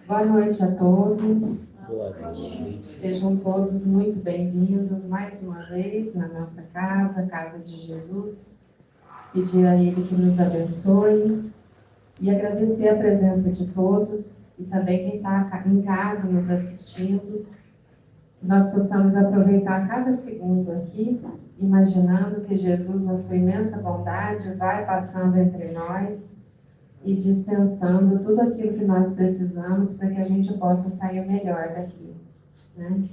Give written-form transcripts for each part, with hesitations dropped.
Boa noite a todos. Boa noite. Sejam todos muito bem-vindos mais uma vez na nossa casa, Casa de Jesus. Pedir a Ele que nos abençoe e agradecer a presença de todos e também quem está em casa nos assistindo. Que nós possamos aproveitar cada segundo aqui, imaginando que Jesus, na sua imensa bondade, vai passando entre nós e dispensando tudo aquilo que nós precisamos para que a gente possa sair melhor daqui, né?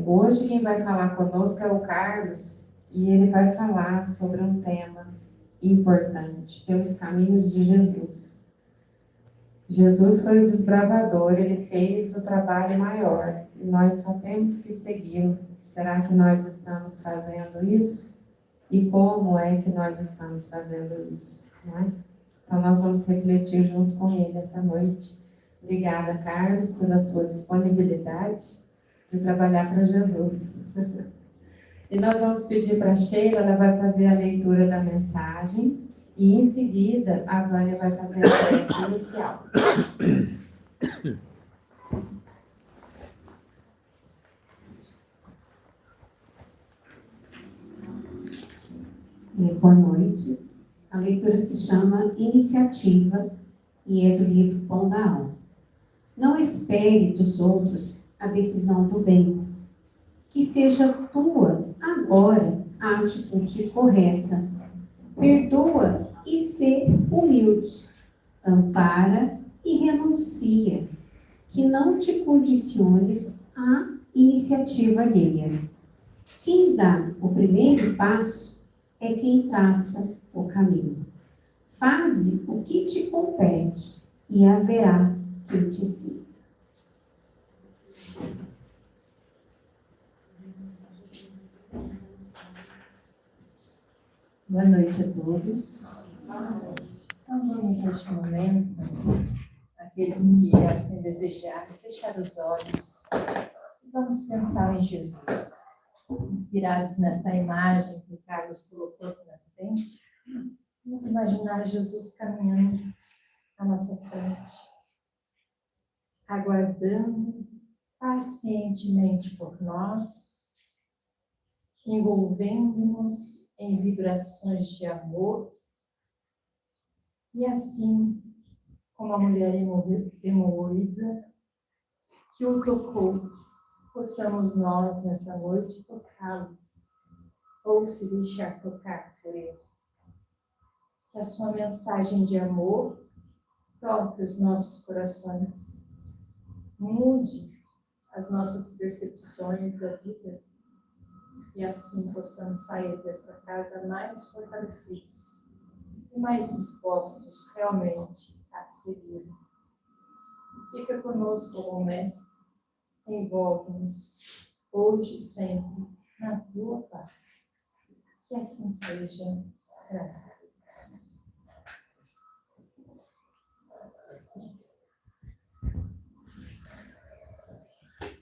Hoje quem vai falar conosco é o Carlos e ele vai falar sobre um tema importante, pelos caminhos de Jesus. Jesus foi o desbravador, ele fez o trabalho maior e nós só temos que segui-lo. Será que nós estamos fazendo isso? E como é que nós estamos fazendo isso, não é? Então, nós vamos refletir junto com ele essa noite. Obrigada, Carlos, pela sua disponibilidade de trabalhar para Jesus. E nós vamos pedir para a Sheila, ela vai fazer a leitura da mensagem e, em seguida, a Vânia vai fazer a prece inicial. Boa noite. A leitura se chama Iniciativa e é do livro Pão da Alma. Não espere dos outros a decisão do bem. Que seja tua agora a atitude correta. Perdoa e sê humilde. Ampara e renuncia. Que não te condiciones à iniciativa alheia. Quem dá o primeiro passo é quem traça o caminho. Faze o que te compete e haverá quem te siga. Boa noite a todos. Então vamos neste momento, aqueles que assim desejarem, fechar os olhos e vamos pensar em Jesus. Inspirados nessa imagem que o Carlos colocou aqui na frente, vamos imaginar Jesus caminhando à nossa frente, aguardando pacientemente por nós, envolvendo-nos em vibrações de amor, e assim, como a mulher Heloísa, que o tocou, possamos nós, nesta noite, tocá-lo, ou se deixar tocar por ele. Que a sua mensagem de amor toque os nossos corações, mude as nossas percepções da vida, e assim possamos sair desta casa mais fortalecidos e mais dispostos realmente a segui-lo. Fica conosco, bom Mestre, envolve-nos hoje e sempre na tua paz. Que assim seja, graças a Deus.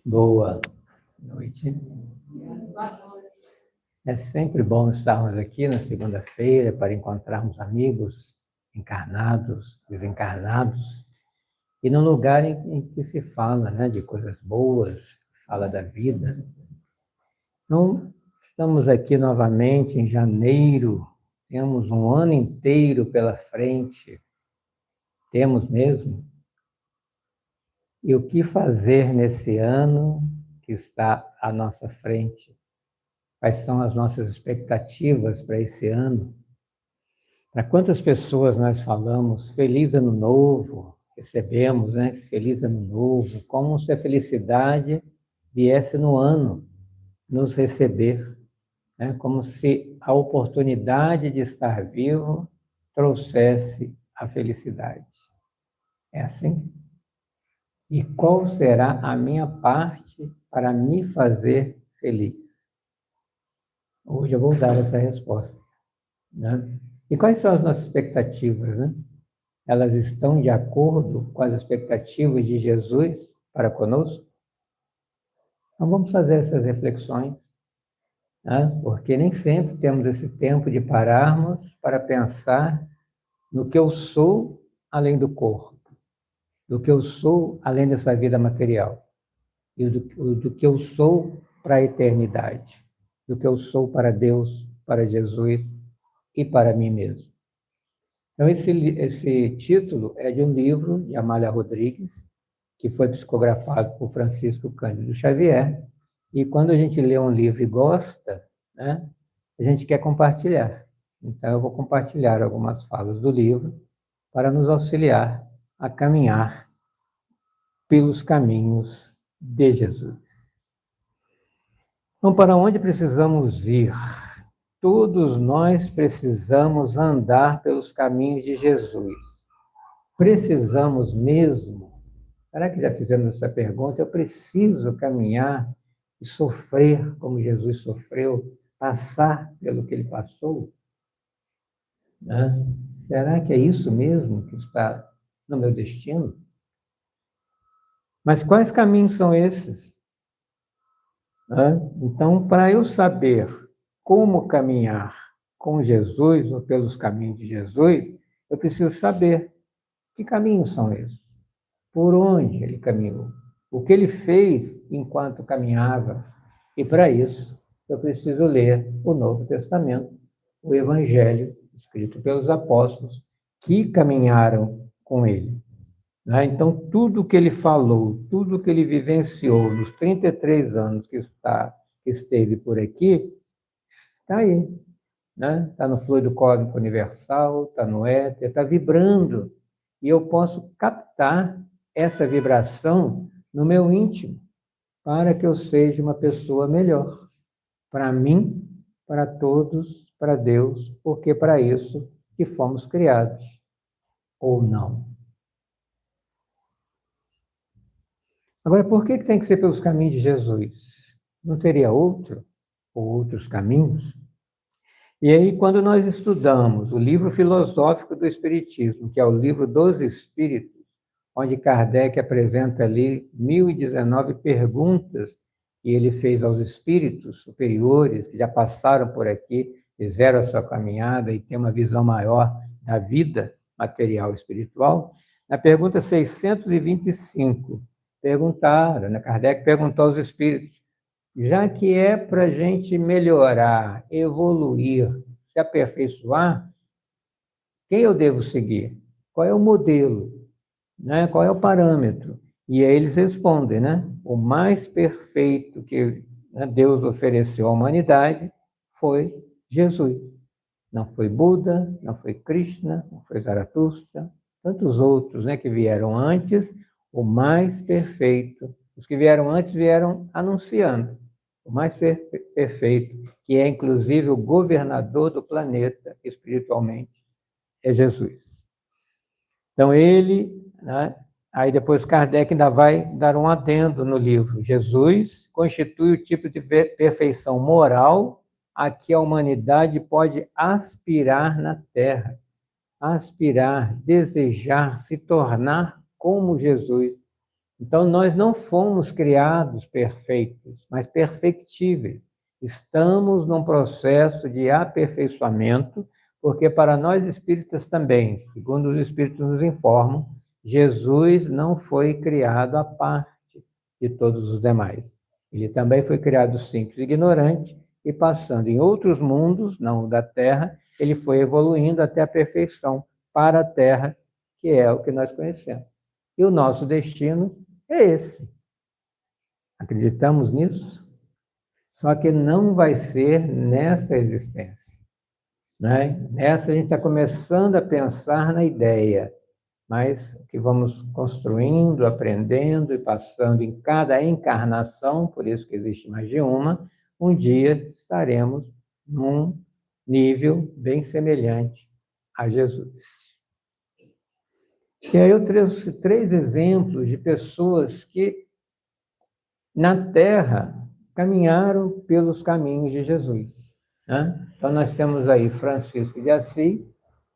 Boa noite. É sempre bom estarmos aqui na segunda-feira para encontrarmos amigos encarnados, desencarnados, e num lugar em que se fala, né, de coisas boas, fala da vida. Então, estamos aqui novamente em janeiro, temos um ano inteiro pela frente, temos mesmo. E o que fazer nesse ano que está à nossa frente? Quais são as nossas expectativas para esse ano? Para quantas pessoas nós falamos Feliz Ano Novo, recebemos, né? Feliz Ano Novo, como se a felicidade viesse no ano nos receber, né? Como se a oportunidade de estar vivo trouxesse a felicidade. É assim? E qual será a minha parte para me fazer feliz? Hoje eu vou dar essa resposta, né? E quais são as nossas expectativas, né? Elas estão de acordo com as expectativas de Jesus para conosco? Então vamos fazer essas reflexões, né? Porque nem sempre temos esse tempo de pararmos para pensar no que eu sou além do corpo. do que eu sou além dessa vida material, e do que eu sou para a eternidade, do que eu sou para Deus, para Jesus e para mim mesmo. Então, esse título é de um livro de Amália Rodrigues, que foi psicografado por Francisco Cândido Xavier, e quando a gente lê um livro e gosta, né, a gente quer compartilhar. Então, eu vou compartilhar algumas falas do livro para nos auxiliar a caminhar pelos caminhos de Jesus. Então, para onde precisamos ir? Todos nós precisamos andar pelos caminhos de Jesus. Precisamos mesmo? Será que já fizemos essa pergunta? Eu preciso caminhar e sofrer como Jesus sofreu, passar pelo que ele passou? Né? Será que é isso mesmo que está no meu destino? Mas quais caminhos são esses? Então, para eu saber como caminhar com Jesus ou pelos caminhos de Jesus, eu preciso saber que caminhos são esses, por onde ele caminhou, o que ele fez enquanto caminhava. E para isso, eu preciso ler o Novo Testamento, o Evangelho escrito pelos apóstolos que caminharam com ele. Então, tudo que ele falou, tudo que ele vivenciou nos 33 anos que esteve por aqui, está aí. Está no fluido cósmico universal, está no éter, está vibrando. E eu posso captar essa vibração no meu íntimo, para que eu seja uma pessoa melhor. Para mim, para todos, para Deus, porque para isso que fomos criados. Ou não. Agora, por que tem que ser pelos caminhos de Jesus? Não teria outro ou outros caminhos? E aí, quando nós estudamos o livro filosófico do Espiritismo, que é o livro dos Espíritos, onde Kardec apresenta ali 1019 perguntas que ele fez aos espíritos superiores, que já passaram por aqui, fizeram a sua caminhada e têm uma visão maior da vida material e espiritual. Na pergunta 625, perguntaram, Kardec perguntou aos espíritos, já que é para a gente melhorar, evoluir, se aperfeiçoar, quem eu devo seguir? Qual é o modelo? Qual é o parâmetro? E aí eles respondem, o mais perfeito que Deus ofereceu à humanidade foi Jesus. Não foi Buda, não foi Krishna, não foi Zaratustra, tantos outros que vieram antes, o mais perfeito. Os que vieram antes vieram anunciando o mais perfeito, que é inclusive o governador do planeta espiritualmente, é Jesus. Então ele, aí depois Kardec ainda vai dar um adendo no livro. Jesus constitui o tipo de perfeição moral a que a humanidade pode aspirar na Terra. Aspirar, desejar, se tornar como Jesus. Então, nós não fomos criados perfeitos, mas perfectíveis. Estamos num processo de aperfeiçoamento, porque para nós espíritas também, segundo os espíritos nos informam, Jesus não foi criado à parte de todos os demais. Ele também foi criado simples e ignorante, e passando em outros mundos, não o da Terra, ele foi evoluindo até a perfeição para a Terra, que é o que nós conhecemos. E o nosso destino é esse. Acreditamos nisso? Só que não vai ser nessa existência. Nessa a gente está começando a pensar na ideia, mas que vamos construindo, aprendendo e passando em cada encarnação, por isso que existe mais de uma, um dia estaremos num nível bem semelhante a Jesus. E aí eu trouxe 3 exemplos de pessoas que na Terra caminharam pelos caminhos de Jesus. Então nós temos aí Francisco de Assis,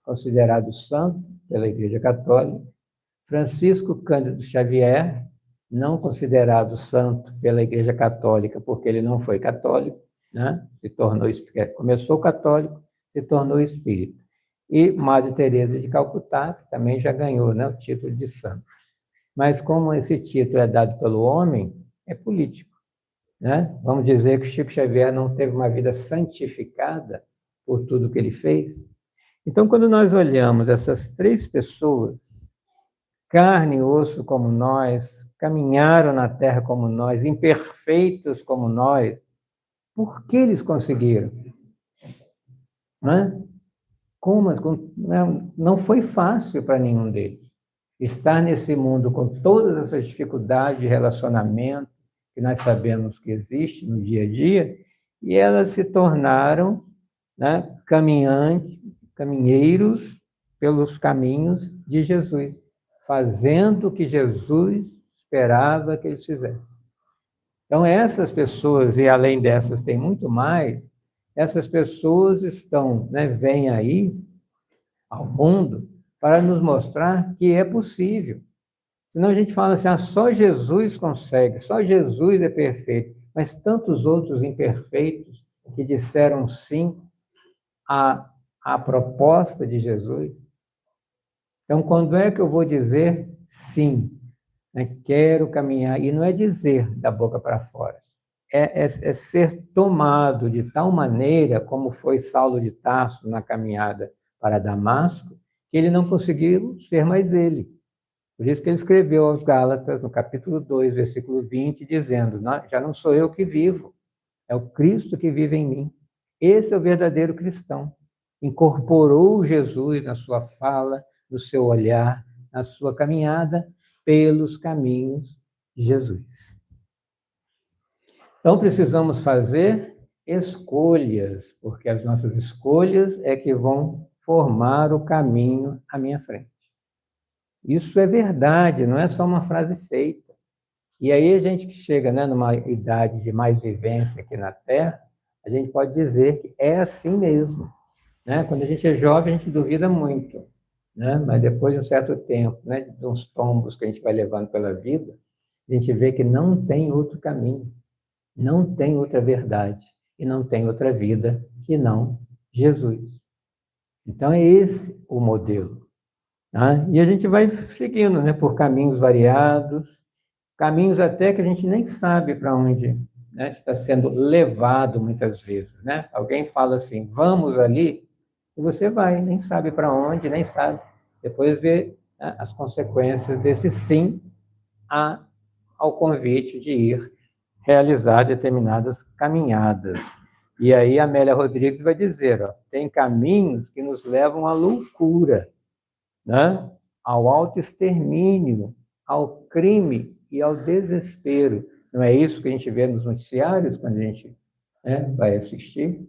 considerado santo pela Igreja Católica, Francisco Cândido Xavier, não considerado santo pela Igreja Católica, porque ele não foi católico, se tornou, começou católico, se tornou espírita. E Madre Teresa de Calcutá, que também já ganhou o título de santo. mas como esse título é dado pelo homem, é político, né? Vamos dizer que Chico Xavier não teve uma vida santificada por tudo que ele fez. Então, quando nós olhamos essas três pessoas, carne e osso como nós, caminharam na terra como nós, imperfeitos como nós, por que eles conseguiram? Né? Como? Não foi fácil para nenhum deles estar nesse mundo com todas essas dificuldades de relacionamento que nós sabemos que existe no dia a dia, e elas se tornaram, né, caminheiros pelos caminhos de Jesus, fazendo o que Jesus esperava que eles fizessem. Então, essas pessoas, e além dessas tem muito mais, essas pessoas estão, né, vêm aí ao mundo para nos mostrar que é possível. Senão a gente fala assim, só Jesus consegue, só Jesus é perfeito, mas tantos outros imperfeitos que disseram sim à proposta de Jesus. Então, quando é que eu vou dizer sim? Quero caminhar, e não é dizer da boca para fora, é ser tomado de tal maneira como foi Saulo de Tarso na caminhada para Damasco, que ele não conseguiu ser mais ele. Por isso que ele escreveu aos Gálatas, no capítulo 2, versículo 20, dizendo, já não sou eu que vivo, é o Cristo que vive em mim. Esse é o verdadeiro cristão. Incorporou Jesus na sua fala, no seu olhar, na sua caminhada pelos caminhos de Jesus. Então, precisamos fazer escolhas, porque as nossas escolhas é que vão formar o caminho à minha frente. Isso é verdade, não é só uma frase feita. E aí a gente que chega, né, numa idade de mais vivência aqui na Terra, a gente pode dizer que é assim mesmo. Né? Quando a gente é jovem, a gente duvida muito. Né? Mas depois de um certo tempo, né, de uns tombos que a gente vai levando pela vida, a gente vê que não tem outro caminho, não tem outra verdade e não tem outra vida que não Jesus. Então é esse o modelo. Tá? E a gente vai seguindo, né, por caminhos variados, caminhos até que a gente nem sabe para onde, né, está sendo levado muitas vezes. Né? Alguém fala assim, vamos ali, e você vai, nem sabe para onde, nem sabe. Depois vê, né, as consequências desse sim ao convite de ir realizar determinadas caminhadas. E aí a Amélia Rodrigues vai dizer, tem caminhos que nos levam à loucura, né? Ao autoextermínio, ao crime e ao desespero. Não é isso que a gente vê nos noticiários quando a gente, né, vai assistir?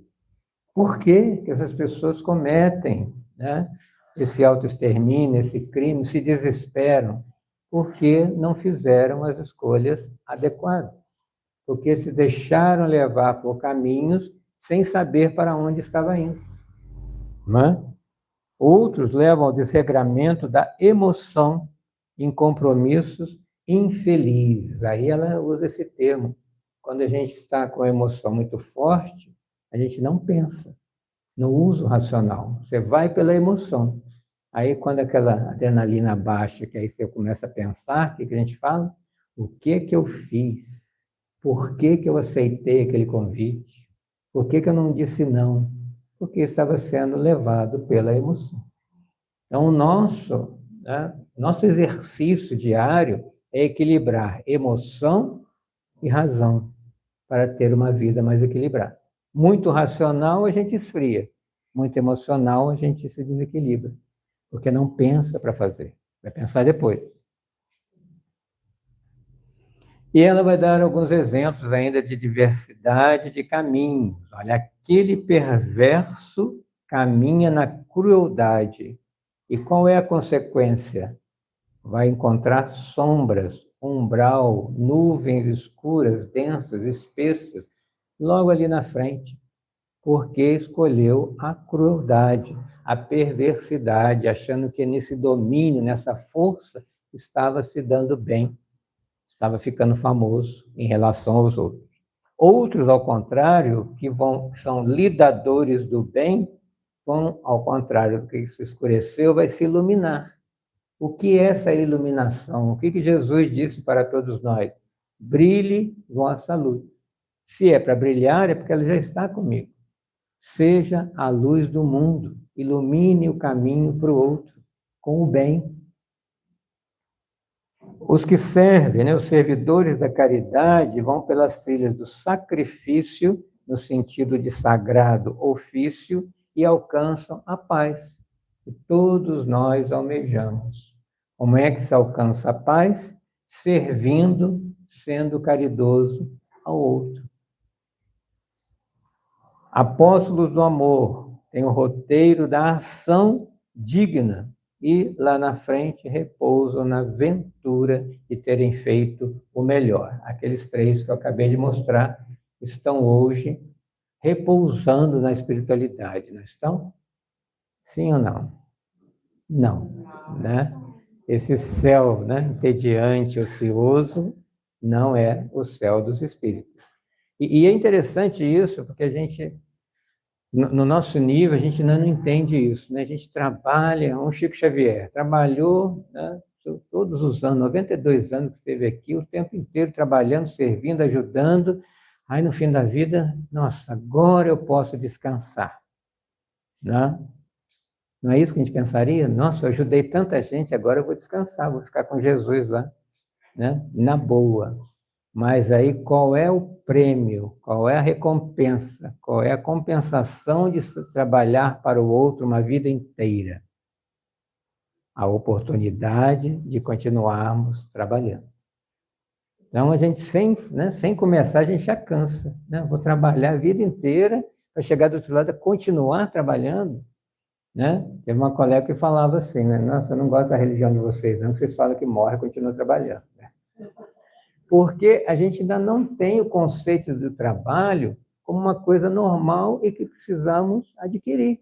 Por que essas pessoas cometem, né, esse autoextermínio, esse crime, se desesperam? Porque não fizeram as escolhas adequadas. Porque se deixaram levar por caminhos sem saber para onde estava indo. Não é? Outros levam ao desregramento da emoção em compromissos infelizes. Aí ela usa esse termo. Quando a gente está com a emoção muito forte, a gente não pensa, não usa o racional. Você vai pela emoção. Aí, quando aquela adrenalina baixa, que aí você começa a pensar, o que a gente fala? O que eu fiz? Por que eu aceitei aquele convite? Por que eu não disse não? Porque estava sendo levado pela emoção. Então, o nosso exercício diário é equilibrar emoção e razão para ter uma vida mais equilibrada. Muito racional, a gente esfria. Muito emocional, a gente se desequilibra. Porque não pensa para fazer, vai pensar depois. E ela vai dar alguns exemplos ainda de diversidade de caminhos. Olha, aquele perverso caminha na crueldade. E qual é a consequência? Vai encontrar sombras, umbral, nuvens escuras, densas, espessas, logo ali na frente, porque escolheu a crueldade, a perversidade, achando que nesse domínio, nessa força, estava se dando bem, estava ficando famoso em relação aos outros. Outros, ao contrário, que são lidadores do bem, vão, ao contrário do que se escureceu, vai se iluminar. O que é essa iluminação? O que Jesus disse para todos nós? Brilhe vossa luz. Se é para brilhar, é porque ela já está comigo. Seja a luz do mundo, ilumine o caminho para o outro, com o bem. Os que servem, né, os servidores da caridade, vão pelas trilhas do sacrifício, no sentido de sagrado ofício, e alcançam a paz, que todos nós almejamos. Como é que se alcança a paz? Servindo, sendo caridoso ao outro. Apóstolos do amor, tem o roteiro da ação digna, e lá na frente repousam na ventura de terem feito o melhor. Aqueles 3 que eu acabei de mostrar estão hoje repousando na espiritualidade, não estão? Sim ou não? Não, né? Esse céu, né, entediante, ocioso, não é o céu dos espíritos. E é interessante isso, porque a gente, no nosso nível, a gente não entende isso, né? A gente trabalha, um Chico Xavier, trabalhou, né, todos os anos, 92 anos que esteve aqui, o tempo inteiro trabalhando, servindo, ajudando. Aí, no fim da vida, nossa, agora eu posso descansar, né? Não é isso que a gente pensaria? Nossa, eu ajudei tanta gente, agora eu vou descansar, vou ficar com Jesus lá, né? Na boa. Mas aí qual é o prêmio? Qual é a recompensa? Qual é a compensação de trabalhar para o outro uma vida inteira? A oportunidade de continuarmos trabalhando. Então, a gente, sem começar, a gente já cansa, né? Vou trabalhar a vida inteira para chegar do outro lado a continuar trabalhando, né? Teve uma colega que falava assim, né? Nossa, eu não gosto da religião de vocês, não, que vocês falam que morre e continua trabalhando, né? Porque a gente ainda não tem o conceito do trabalho como uma coisa normal e que precisamos adquirir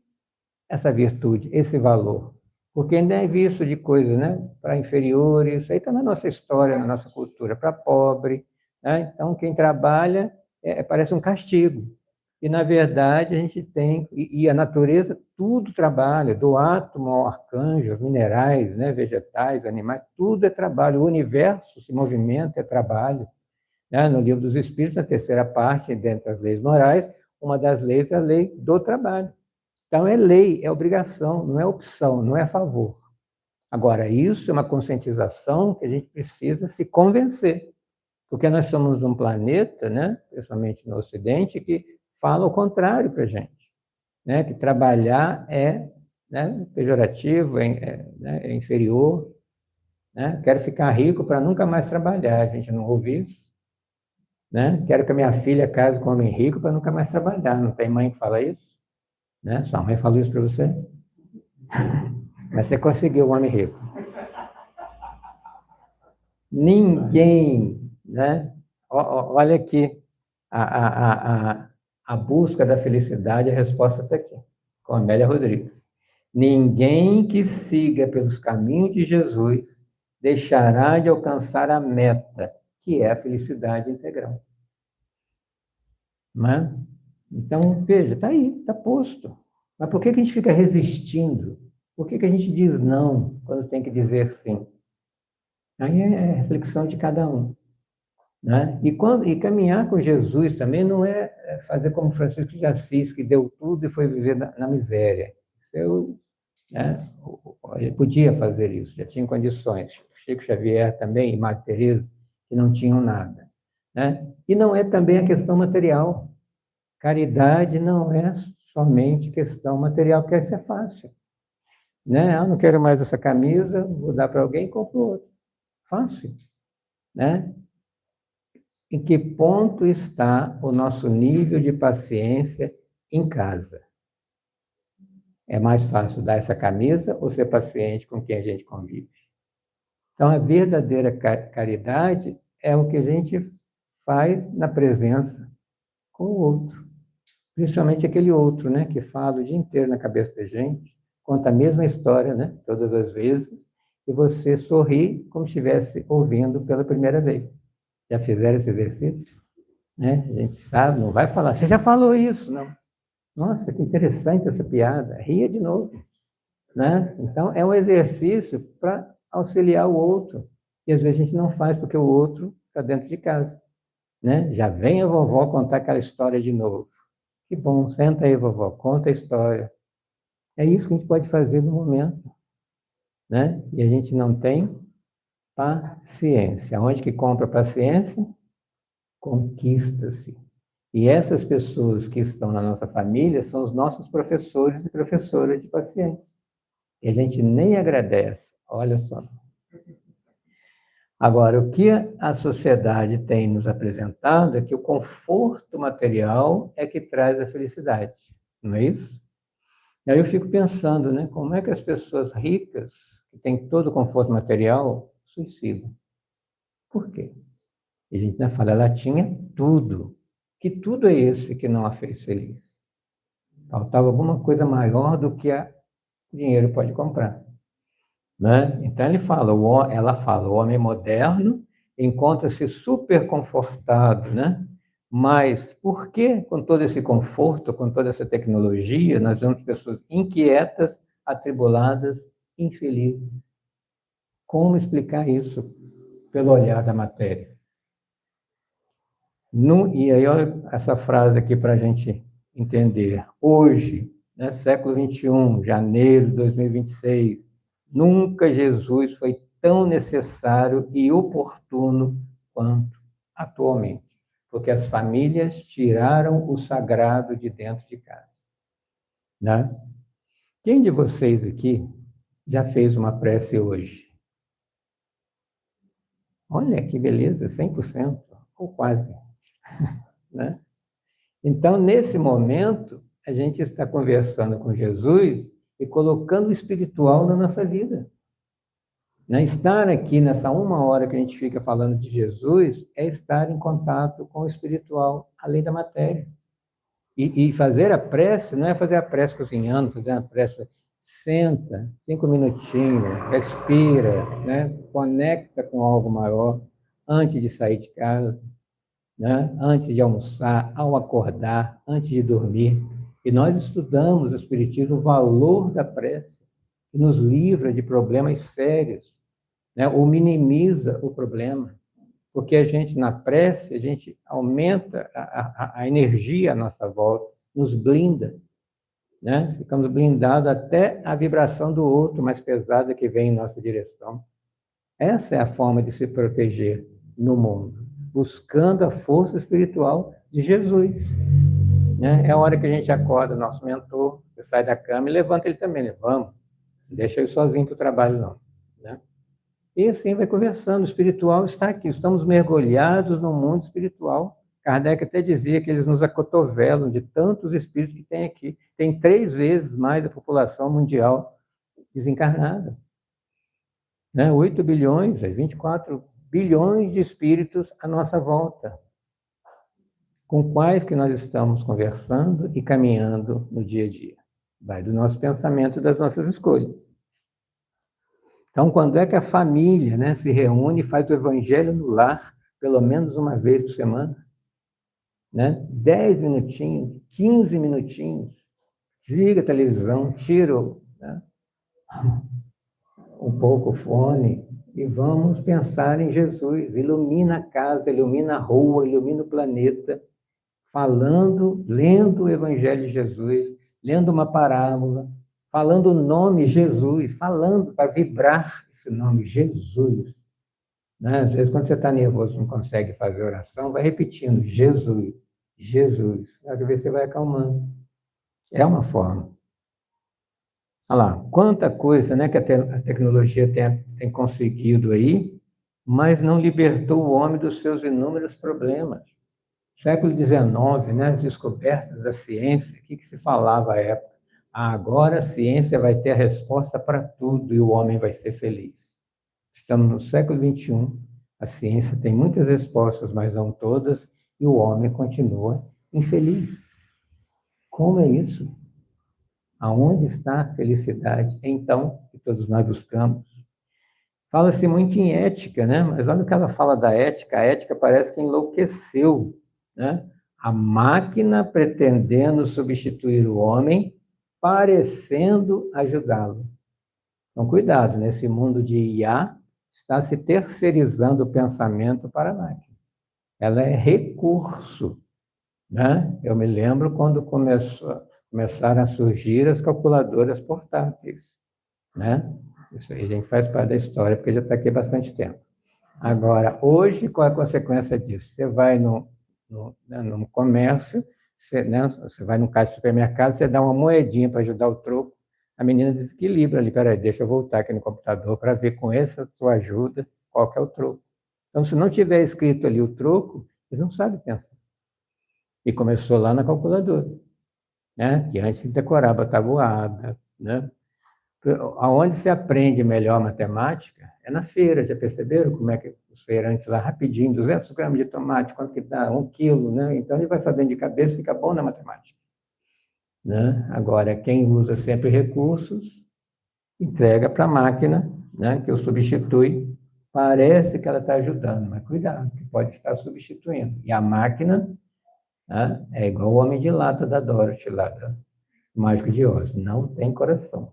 essa virtude, esse valor. Porque ainda é visto de coisa, né? Para inferiores, isso aí está na nossa história, na nossa cultura, para pobre, né? Então, quem trabalha parece um castigo. E, na verdade, a gente tem, e a natureza, tudo trabalha, do átomo ao arcanjo, minerais, né? Vegetais, animais, tudo é trabalho. O universo se movimenta, é trabalho. Né? No Livro dos Espíritos, na terceira parte, dentre as leis morais, uma das leis é a lei do trabalho. Então, é lei, é obrigação, não é opção, não é favor. Agora, isso é uma conscientização que a gente precisa se convencer, porque nós somos um planeta, né, principalmente no Ocidente, que fala o contrário para a gente, né, que trabalhar é, né, pejorativo, é inferior, né, quero ficar rico para nunca mais trabalhar, a gente não ouve isso, né, quero que a minha filha case com um homem rico para nunca mais trabalhar, não tem mãe que fala isso? Né? Sua mãe falou isso para você? Mas você conseguiu um homem rico. Ninguém, né? Olha aqui, a busca da felicidade, a resposta está aqui, com Amélia Rodrigues. Ninguém que siga pelos caminhos de Jesus deixará de alcançar a meta, que é a felicidade integral. Não é? Então, veja, está aí, está posto. Mas por que a gente fica resistindo? Por que a gente diz não quando tem que dizer sim? Aí é reflexão de cada um. Né? E caminhar com Jesus também não é fazer como Francisco de Assis, que deu tudo e foi viver na miséria. Ele podia fazer isso, já tinha condições. Chico Xavier também e Madre Teresa, que não tinham nada. Né? E não é também a questão material. Caridade não é somente questão material, porque isso é fácil. Né? Eu não quero mais essa camisa, vou dar para alguém e compro outra. Fácil. Né? Em que ponto está o nosso nível de paciência em casa? É mais fácil dar essa camisa ou ser paciente com quem a gente convive? Então, a verdadeira caridade é o que a gente faz na presença com o outro. Principalmente aquele outro, né, que fala o dia inteiro na cabeça da gente, conta a mesma história, né, todas as vezes, e você sorri como se estivesse ouvindo pela primeira vez. Já fizeram esse exercício? Né? A gente sabe, não vai falar, você já falou isso, não. Nossa, que interessante essa piada, ria de novo. Né? Então, é um exercício para auxiliar o outro. E às vezes a gente não faz porque o outro está dentro de casa, né? Já vem a vovó contar aquela história de novo. Que bom, senta aí, vovó, conta a história. É isso que a gente pode fazer no momento, né? E a gente não tem paciência. Onde que compra paciência? Conquista-se. E essas pessoas que estão na nossa família são os nossos professores e professoras de paciência. E a gente nem agradece. Olha só. Agora, o que a sociedade tem nos apresentado é que o conforto material é que traz a felicidade. Não é isso? E aí eu fico pensando, né? Como é que as pessoas ricas, que têm todo o conforto material, suicidam? Por quê? E a gente ainda fala, ela tinha tudo. Que tudo é esse que não a fez feliz? Faltava alguma coisa maior do que o dinheiro pode comprar, né? Então ela fala, o homem moderno encontra-se super confortado, né? Mas por que, com todo esse conforto, com toda essa tecnologia, nós vemos pessoas inquietas, atribuladas, infelizes? Como explicar isso pelo olhar da matéria? E aí, olha essa frase aqui para a gente entender. Hoje, né, século XXI, janeiro de 2026, nunca Jesus foi tão necessário e oportuno quanto atualmente, porque as famílias tiraram o sagrado de dentro de casa, né? Quem de vocês aqui já fez uma prece hoje? Olha que beleza, 100%, ou quase, né? Então, nesse momento, a gente está conversando com Jesus e colocando o espiritual na nossa vida. Né? Estar aqui nessa 1 hora que a gente fica falando de Jesus é estar em contato com o espiritual, além da matéria. E fazer a prece, não é fazer a prece cozinhando, fazer a prece, senta, 5 minutinhos, respira, né? Conecta com algo maior antes de sair de casa, né? Antes de almoçar, ao acordar, antes de dormir. E nós estudamos no Espiritismo o valor da prece, que nos livra de problemas sérios, né? Ou minimiza o problema. Porque a gente, na prece, a gente aumenta a energia à nossa volta, nos blinda, né? Ficamos blindados até a vibração do outro mais pesada que vem em nossa direção. Essa é a forma de se proteger no mundo, buscando a força espiritual de Jesus. Né? É a hora que a gente acorda, nosso mentor, você sai da cama e levanta ele também, né? Vamos, não deixa ele sozinho para o trabalho, não. Né? E assim vai conversando, o espiritual está aqui, estamos mergulhados no mundo espiritual. Kardec até dizia que eles nos acotovelam de tantos espíritos que tem aqui. Tem 3 vezes mais da população mundial desencarnada. Né? 8 bilhões, 24 bilhões de espíritos à nossa volta, com quais que nós estamos conversando e caminhando no dia a dia. Vai do nosso pensamento e das nossas escolhas. Então, quando é que a família, né, se reúne e faz o evangelho no lar, pelo menos uma vez por semana? Né? 10 minutinhos, 15 minutinhos, desliga a televisão, tira né, um pouco o fone e vamos pensar em Jesus. Ilumina a casa, ilumina a rua, ilumina o planeta, falando, lendo o Evangelho de Jesus, lendo uma parábola, falando o nome Jesus, falando para vibrar esse nome Jesus. Né? Às vezes, quando você está nervoso, não consegue fazer oração, vai repetindo Jesus, Jesus. Às vezes você vai acalmando. É uma forma. Olha lá, quanta coisa, né, que a tecnologia tem conseguido aí, mas não libertou o homem dos seus inúmeros problemas. Século XIX, né, as descobertas da ciência, o que se falava à época? Agora a ciência vai ter a resposta para tudo e o homem vai ser feliz. Estamos no século XXI, a ciência tem muitas respostas, mas não todas, e o homem continua infeliz. Como é isso? Aonde está a felicidade? Então, que todos nós buscamos. Fala-se muito em ética, né? Mas olha o que ela fala da ética. A ética parece que enlouqueceu, né? A máquina pretendendo substituir o homem, parecendo ajudá-lo. Então, cuidado, nesse mundo de IA, está se terceirizando o pensamento para a máquina. Ela é recurso, né? Eu me lembro quando começaram a surgir as calculadoras portáteis, né? Isso aí a gente faz parte da história, porque já está aqui há bastante tempo. Agora, hoje, qual é a consequência disso? Você vai no comércio, você vai no caixa de supermercado, você dá uma moedinha para ajudar o troco, a menina desequilibra ali, peraí, deixa eu voltar aqui no computador para ver com essa sua ajuda qual que é o troco. Então, se não tiver escrito ali o troco, eles não sabem pensar. E começou lá na calculadora, né? Que antes decorava a tabuada, né? Aonde se aprende melhor matemática é na feira, já perceberam como é que os feirantes lá rapidinho, 200 gramas de tomate, quanto que dá? 1 quilo, né? Então ele vai fazendo de cabeça e fica bom na matemática, né? Agora, quem usa sempre recursos, entrega para a máquina, né? Que o substitui, parece que ela está ajudando, mas cuidado, que pode estar substituindo. E a máquina, né, é igual o homem de lata da Dorothy lá, do Mágico de Oz, não tem coração.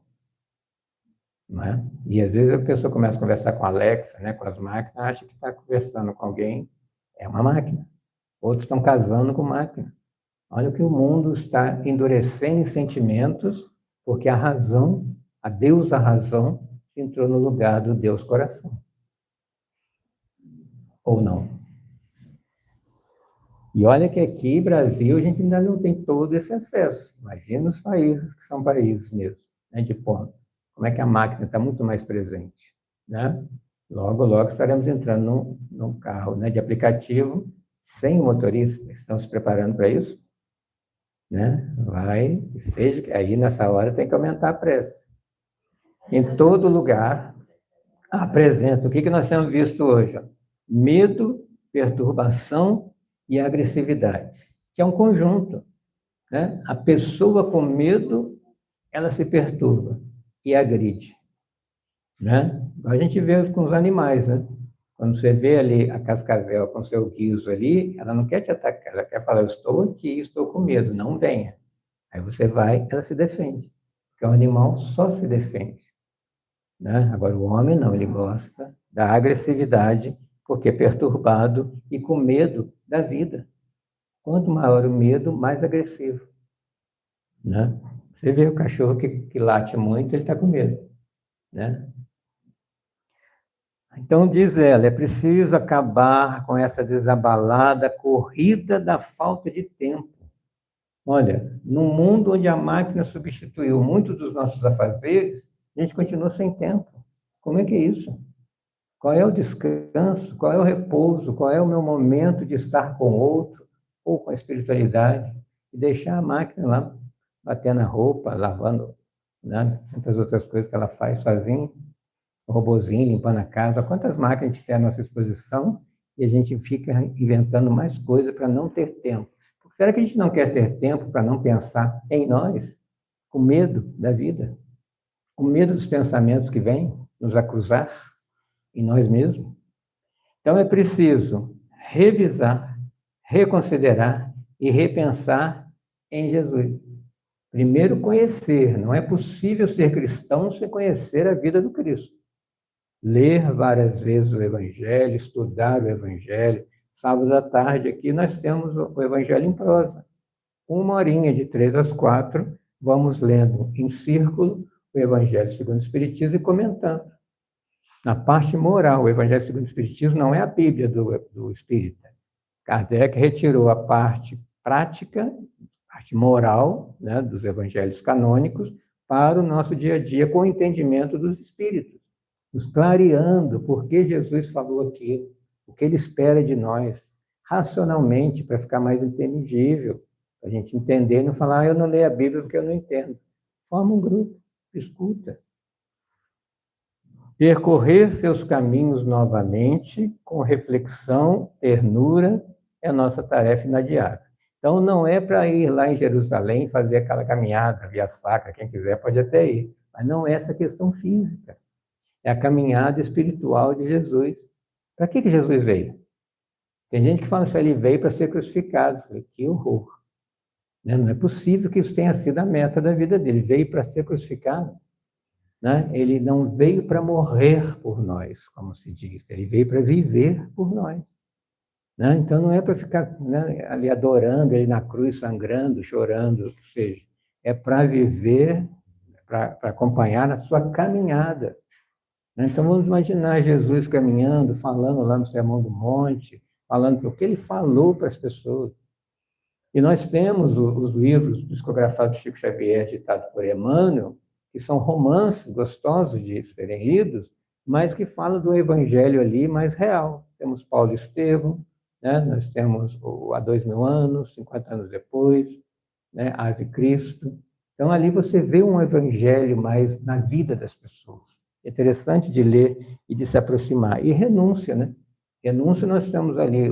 Né? E às vezes a pessoa começa a conversar com a Alexa, né, com as máquinas, acha que está conversando com alguém, é uma máquina. Outros estão casando com máquina. Olha que o mundo está endurecendo em sentimentos, porque a razão, a Deus da razão, entrou no lugar do Deus coração. Ou não? E olha que aqui, Brasil, a gente ainda não tem todo esse acesso. Imagina os países que são países mesmo, né, de ponta. Como é que a máquina está muito mais presente, né? Logo, logo estaremos entrando num carro, né, de aplicativo sem motorista. Estão se preparando para isso? Né? Vai, seja que aí nessa hora tem que aumentar a pressa. Em todo lugar apresenta o que nós temos visto hoje? Medo, perturbação e agressividade, que é um conjunto, né? A pessoa com medo, ela se perturba e agride, né? A gente vê com os animais, né? Quando você vê ali a cascavel com seu guiso ali, ela não quer te atacar, ela quer falar, eu estou aqui, estou com medo, não venha. Aí você vai, ela se defende, porque o animal só se defende, né? Agora o homem não, ele gosta da agressividade, porque é perturbado e com medo da vida. Quanto maior o medo, mais agressivo, né? Você vê o cachorro que late muito, ele está com medo, né? Então, diz ela, é preciso acabar com essa desabalada corrida da falta de tempo. Olha, num mundo onde a máquina substituiu muitos dos nossos afazeres, a gente continua sem tempo. Como é que é isso? Qual é o descanso? Qual é o repouso? Qual é o meu momento de estar com o outro ou com a espiritualidade? E deixar a máquina lá, batendo a roupa, lavando, né? Tantas outras coisas que ela faz sozinha. O robozinho limpando a casa, quantas máquinas a gente tem à nossa disposição e a gente fica inventando mais coisas para não ter tempo. Será que a gente não quer ter tempo para não pensar em nós, com medo da vida, com medo dos pensamentos que vêm nos acusar em nós mesmos? Então é preciso revisar, reconsiderar e repensar em Jesus. Primeiro conhecer, não é possível ser cristão sem conhecer a vida do Cristo. Ler várias vezes o Evangelho, estudar o Evangelho. Sábado à tarde aqui nós temos o Evangelho em prosa. 1 horinha, de 3 às 4, vamos lendo em círculo o Evangelho segundo o Espiritismo e comentando. Na parte moral, o Evangelho segundo o Espiritismo não é a Bíblia do Espírita. Kardec retirou a parte prática, a parte moral, né, dos Evangelhos canônicos para o nosso dia a dia com o entendimento dos Espíritos, nos clareando por que Jesus falou aquilo, o que ele espera de nós, racionalmente, para ficar mais entendível, para a gente entender e não falar, eu não leio a Bíblia porque eu não entendo. Forma um grupo, escuta. Percorrer seus caminhos novamente, com reflexão, ternura, é a nossa tarefa inadiável. Então, não é para ir lá em Jerusalém fazer aquela caminhada, via sacra, quem quiser pode até ir, mas não é essa questão física. É a caminhada espiritual de Jesus. Para que Jesus veio? Tem gente que fala que ele veio para ser crucificado. Que horror! Não é possível que isso tenha sido a meta da vida dele. Veio para ser crucificado. né? Ele não veio para morrer por nós, como se diz, ele veio para viver por nós. Né? Então não é para ficar, né, ali adorando ele na cruz, sangrando, chorando, ou seja, é para viver, para acompanhar na sua caminhada. Né? Então vamos imaginar Jesus caminhando, falando lá no Sermão do Monte, falando o que ele falou para as pessoas. E nós temos os livros psicografados de Chico Xavier, ditados por Emmanuel, que são romances gostosos de serem lidos, mas que falam do evangelho ali mais real. Temos Paulo Estevão, né? Nós temos Há 2000 anos, 50 anos depois, né? Ave Cristo. Então, ali você vê um evangelho mais na vida das pessoas. É interessante de ler e de se aproximar. E renúncia, né? Renúncia, nós temos ali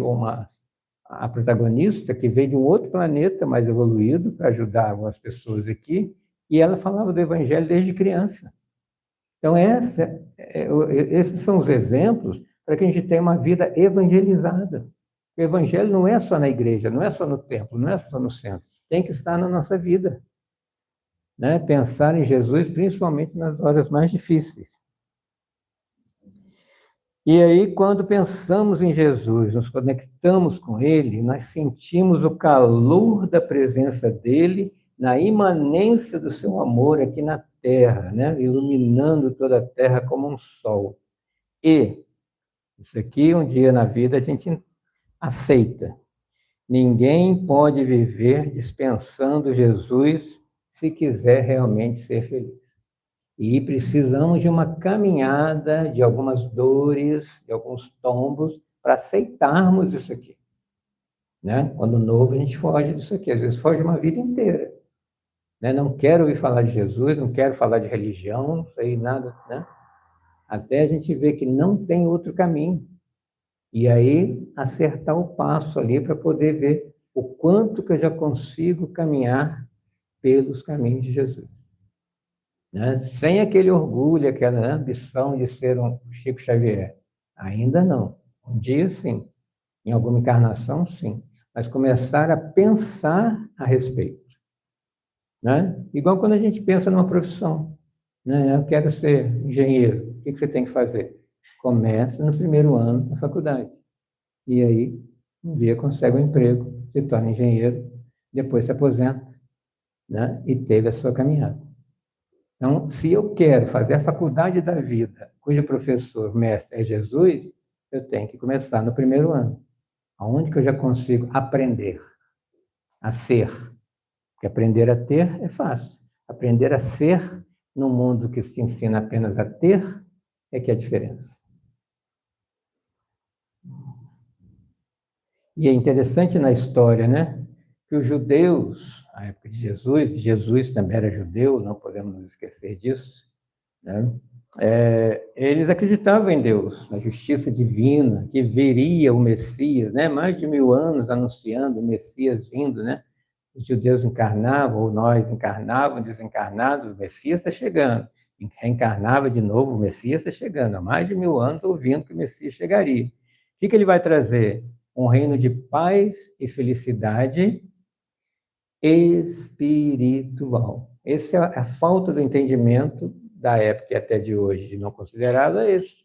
a protagonista que veio de um outro planeta mais evoluído para ajudar algumas pessoas aqui, e ela falava do evangelho desde criança. Então, esses são os exemplos para que a gente tenha uma vida evangelizada. O evangelho não é só na igreja, não é só no templo, não é só no centro. Tem que estar na nossa vida. Né? Pensar em Jesus, principalmente nas horas mais difíceis. E aí, quando pensamos em Jesus, nos conectamos com Ele, nós sentimos o calor da presença dEle na imanência do seu amor aqui na Terra, né? Iluminando toda a Terra como um sol. E isso aqui, um dia na vida, a gente aceita. Ninguém pode viver dispensando Jesus se quiser realmente ser feliz. E precisamos de uma caminhada, de algumas dores, de alguns tombos, para aceitarmos isso aqui. Né? Quando novo, a gente foge disso aqui. Às vezes foge uma vida inteira. Né? Não quero ouvir falar de Jesus, não quero falar de religião, não sei nada. Né? Até a gente ver que não tem outro caminho. E aí, acertar o passo ali para poder ver o quanto que eu já consigo caminhar pelos caminhos de Jesus. Né? Sem aquele orgulho, aquela ambição de ser um Chico Xavier. Ainda não. Um dia, sim. Em alguma encarnação, sim. Mas começar a pensar a respeito. Né? Igual quando a gente pensa numa profissão. Né? Eu quero ser engenheiro. O que você tem que fazer? Começa no primeiro ano da faculdade. E aí, um dia consegue um emprego, se torna engenheiro, depois se aposenta, né? E teve a sua caminhada. Então, se eu quero fazer a faculdade da vida, cujo professor, mestre é Jesus, eu tenho que começar no primeiro ano, aonde que eu já consigo aprender a ser. Porque aprender a ter é fácil. Aprender a ser num mundo que se ensina apenas a ter é que é a diferença. E é interessante na história, né, que os judeus, na época de Jesus também era judeu, não podemos nos esquecer disso, né? Eles acreditavam em Deus, na justiça divina, que viria o Messias, né? Mais de 1000 anos anunciando o Messias vindo, né? Os judeus encarnavam, ou nós encarnávamos, desencarnados, o Messias está chegando. Reencarnava de novo, o Messias está chegando. Há mais de 1000 anos ouvindo que o Messias chegaria. O que ele vai trazer? Um reino de paz e felicidade espiritual. Essa é a falta do entendimento da época e até de hoje, de não considerado, é esse.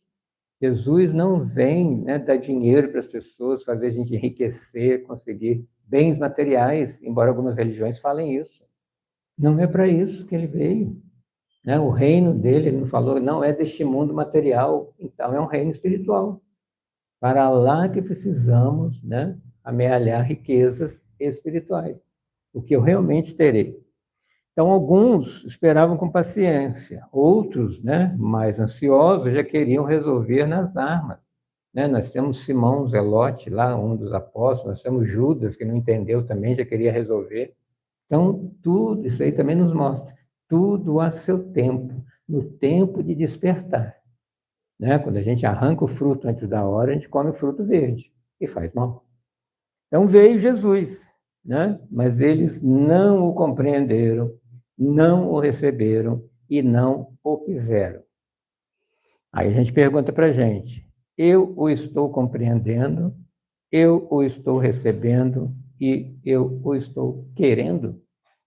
Jesus não vem, né, dar dinheiro para as pessoas, fazer a gente enriquecer, conseguir bens materiais, embora algumas religiões falem isso. Não é para isso que ele veio. Né? O reino dele, ele não falou, não é deste mundo material, então é um reino espiritual. Para lá que precisamos, né, amealhar riquezas espirituais, o que eu realmente terei. Então, alguns esperavam com paciência, outros, né, mais ansiosos, já queriam resolver nas armas. Né? Nós temos Simão Zelote, lá, um dos apóstolos, nós temos Judas, que não entendeu também, já queria resolver. Então, tudo isso aí também nos mostra, tudo a seu tempo, no tempo de despertar. Né? Quando a gente arranca o fruto antes da hora, a gente come o fruto verde, e faz mal. Então, veio Jesus, né? Mas eles não o compreenderam, não o receberam e não o quiseram. Aí a gente pergunta para a gente, eu o estou compreendendo, eu o estou recebendo e eu o estou querendo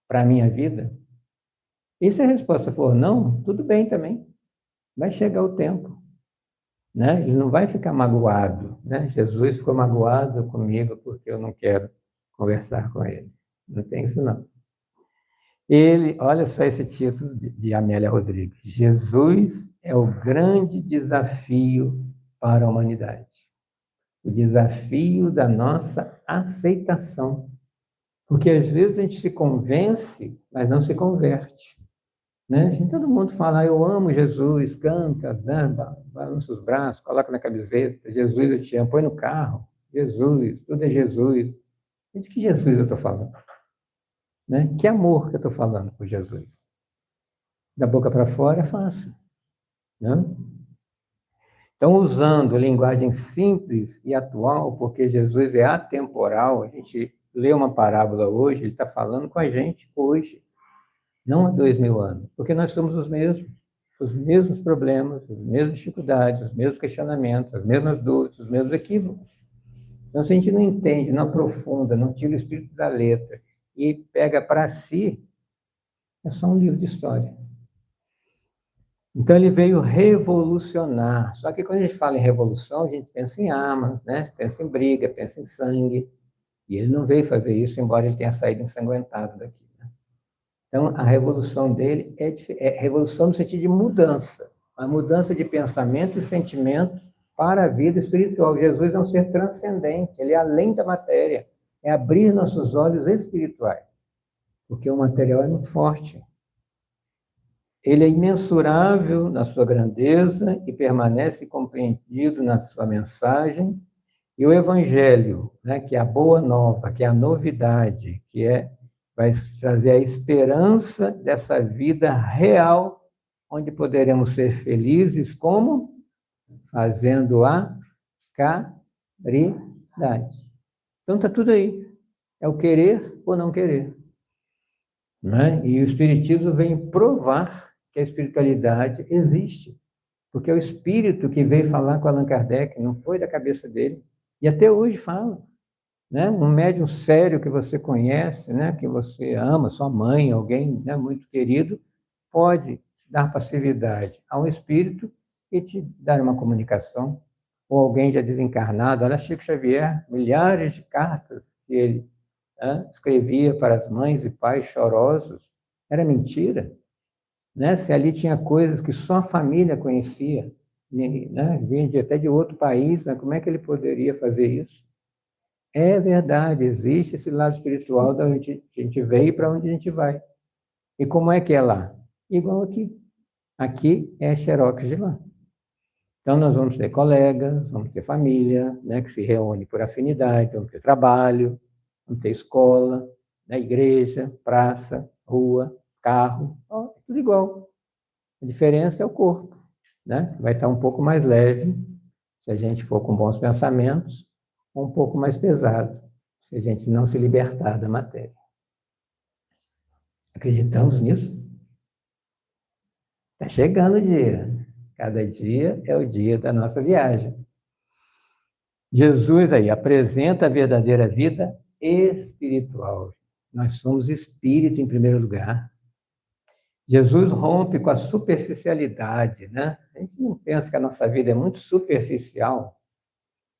para a minha vida? E se a resposta for não, tudo bem também. Vai chegar o tempo, né? Ele não vai ficar magoado, né? Jesus ficou magoado comigo porque eu não quero conversar com ele. Não tem isso, não. Ele, olha só esse título de Amélia Rodrigues. Jesus é o grande desafio para a humanidade. O desafio da nossa aceitação. Porque às vezes a gente se convence, mas não se converte. Né? Todo mundo fala, eu amo Jesus, canta, né? Balança os braços, coloca na camiseta, Jesus eu te amo, põe no carro, Jesus, tudo é Jesus. De que Jesus eu estou falando? Né? Que amor que eu estou falando por Jesus? Da boca para fora é fácil. Né? Então, usando linguagem simples e atual, porque Jesus é atemporal, a gente lê uma parábola hoje, ele está falando com a gente hoje, não há 2000 anos, porque nós somos os mesmos problemas, as mesmas dificuldades, os mesmos questionamentos, as mesmas dúvidas, os mesmos equívocos. Então, se a gente não entende, não aprofunda, não tira o espírito da letra e pega para si, é só um livro de história. Então, ele veio revolucionar. Só que quando a gente fala em revolução, a gente pensa em armas, né? Pensa em briga, pensa em sangue. E ele não veio fazer isso, embora ele tenha saído ensanguentado daqui. Né? Então, a revolução dele é revolução no sentido de mudança. A mudança de pensamento e sentimento para a vida espiritual. Jesus é um ser transcendente, ele é além da matéria. É abrir nossos olhos espirituais. Porque o material é muito forte. Ele é imensurável na sua grandeza e permanece compreendido na sua mensagem. E o Evangelho, né, que é a boa nova, que é a novidade, vai trazer a esperança dessa vida real, onde poderemos ser felizes, como? Fazendo a caridade. Então está tudo aí. É o querer ou não querer. Né? E o Espiritismo vem provar que a espiritualidade existe. Porque é o Espírito que veio falar com Allan Kardec, não foi da cabeça dele. E até hoje fala. Né? Um médium sério que você conhece, né? Que você ama, sua mãe, alguém, né? Muito querido, pode dar passividade a um espírito e te dar uma comunicação. Ou alguém já desencarnado. Olha, Chico Xavier, milhares de cartas que ele escrevia para as mães e pais chorosos. Era mentira. Né? Se ali tinha coisas que só a família conhecia, né? Vinha até de outro país, né? Como é que ele poderia fazer isso? É verdade, existe esse lado espiritual da onde a gente veio e para onde a gente vai. E como é que é lá? Igual aqui. Aqui é xerox de lá. Então, nós vamos ter colegas, vamos ter família, né? Que se reúne por afinidade, vamos ter trabalho, vamos ter escola, né? Igreja, praça, rua, carro, tudo igual. A diferença é o corpo, né? Vai estar um pouco mais leve, se a gente for com bons pensamentos, ou um pouco mais pesado, se a gente não se libertar da matéria. Acreditamos nisso? Está chegando o dia. Cada dia é o dia da nossa viagem. Jesus aí apresenta a verdadeira vida espiritual. Nós somos espírito em primeiro lugar. Jesus rompe com a superficialidade, né? A gente não pensa que a nossa vida é muito superficial.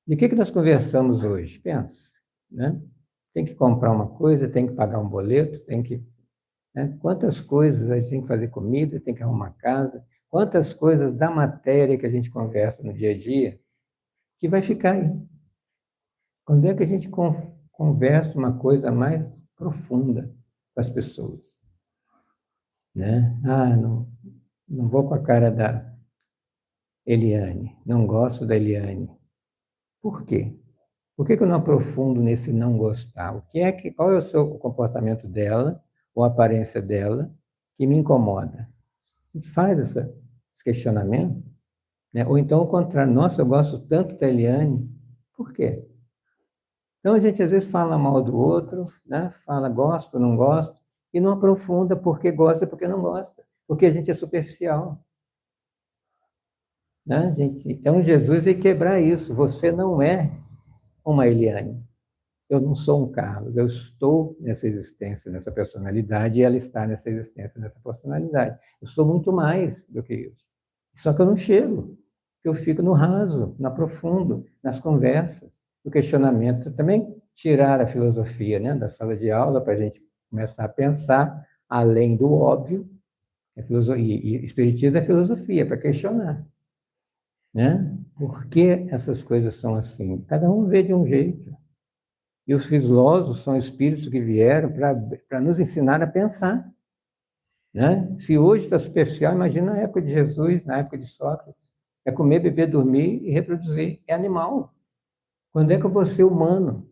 De que nós conversamos hoje? Pensa, né? Tem que comprar uma coisa, tem que pagar um boleto, tem que... Né? Quantas coisas a gente tem que fazer comida, tem que arrumar casa, quantas coisas da matéria que a gente conversa no dia a dia que vai ficar aí. Quando é que a gente conversa uma coisa mais profunda com as pessoas? Né? Não vou com a cara da Eliane, não gosto da Eliane. Por quê? Por que eu não aprofundo nesse não gostar? Qual é o comportamento dela, ou a aparência dela, que me incomoda? A gente faz esse questionamento, né? Ou então, ao contrário, nossa, eu gosto tanto da Eliane, por quê? Então, a gente às vezes fala mal do outro, né? Fala gosto, não gosto, e não aprofunda porque gosta e porque não gosta, porque a gente é superficial. Né, gente? Então, Jesus veio quebrar isso. Você não é uma Eliane. Eu não sou um Carlos, eu estou nessa existência, nessa personalidade, e ela está nessa existência, nessa personalidade. Eu sou muito mais do que isso. Só que eu não chego, eu fico no raso, no profundo, nas conversas, no questionamento. Também tirar a filosofia, né, da sala de aula para a gente começar a pensar além do óbvio. E espiritismo é filosofia, para questionar. Né? Por que essas coisas são assim? Cada um vê de um jeito. E os filósofos são espíritos que vieram para nos ensinar a pensar. Né? Se hoje está superficial, imagina na época de Jesus, na época de Sócrates. É comer, beber, dormir e reproduzir. É animal. Quando é que eu vou ser humano?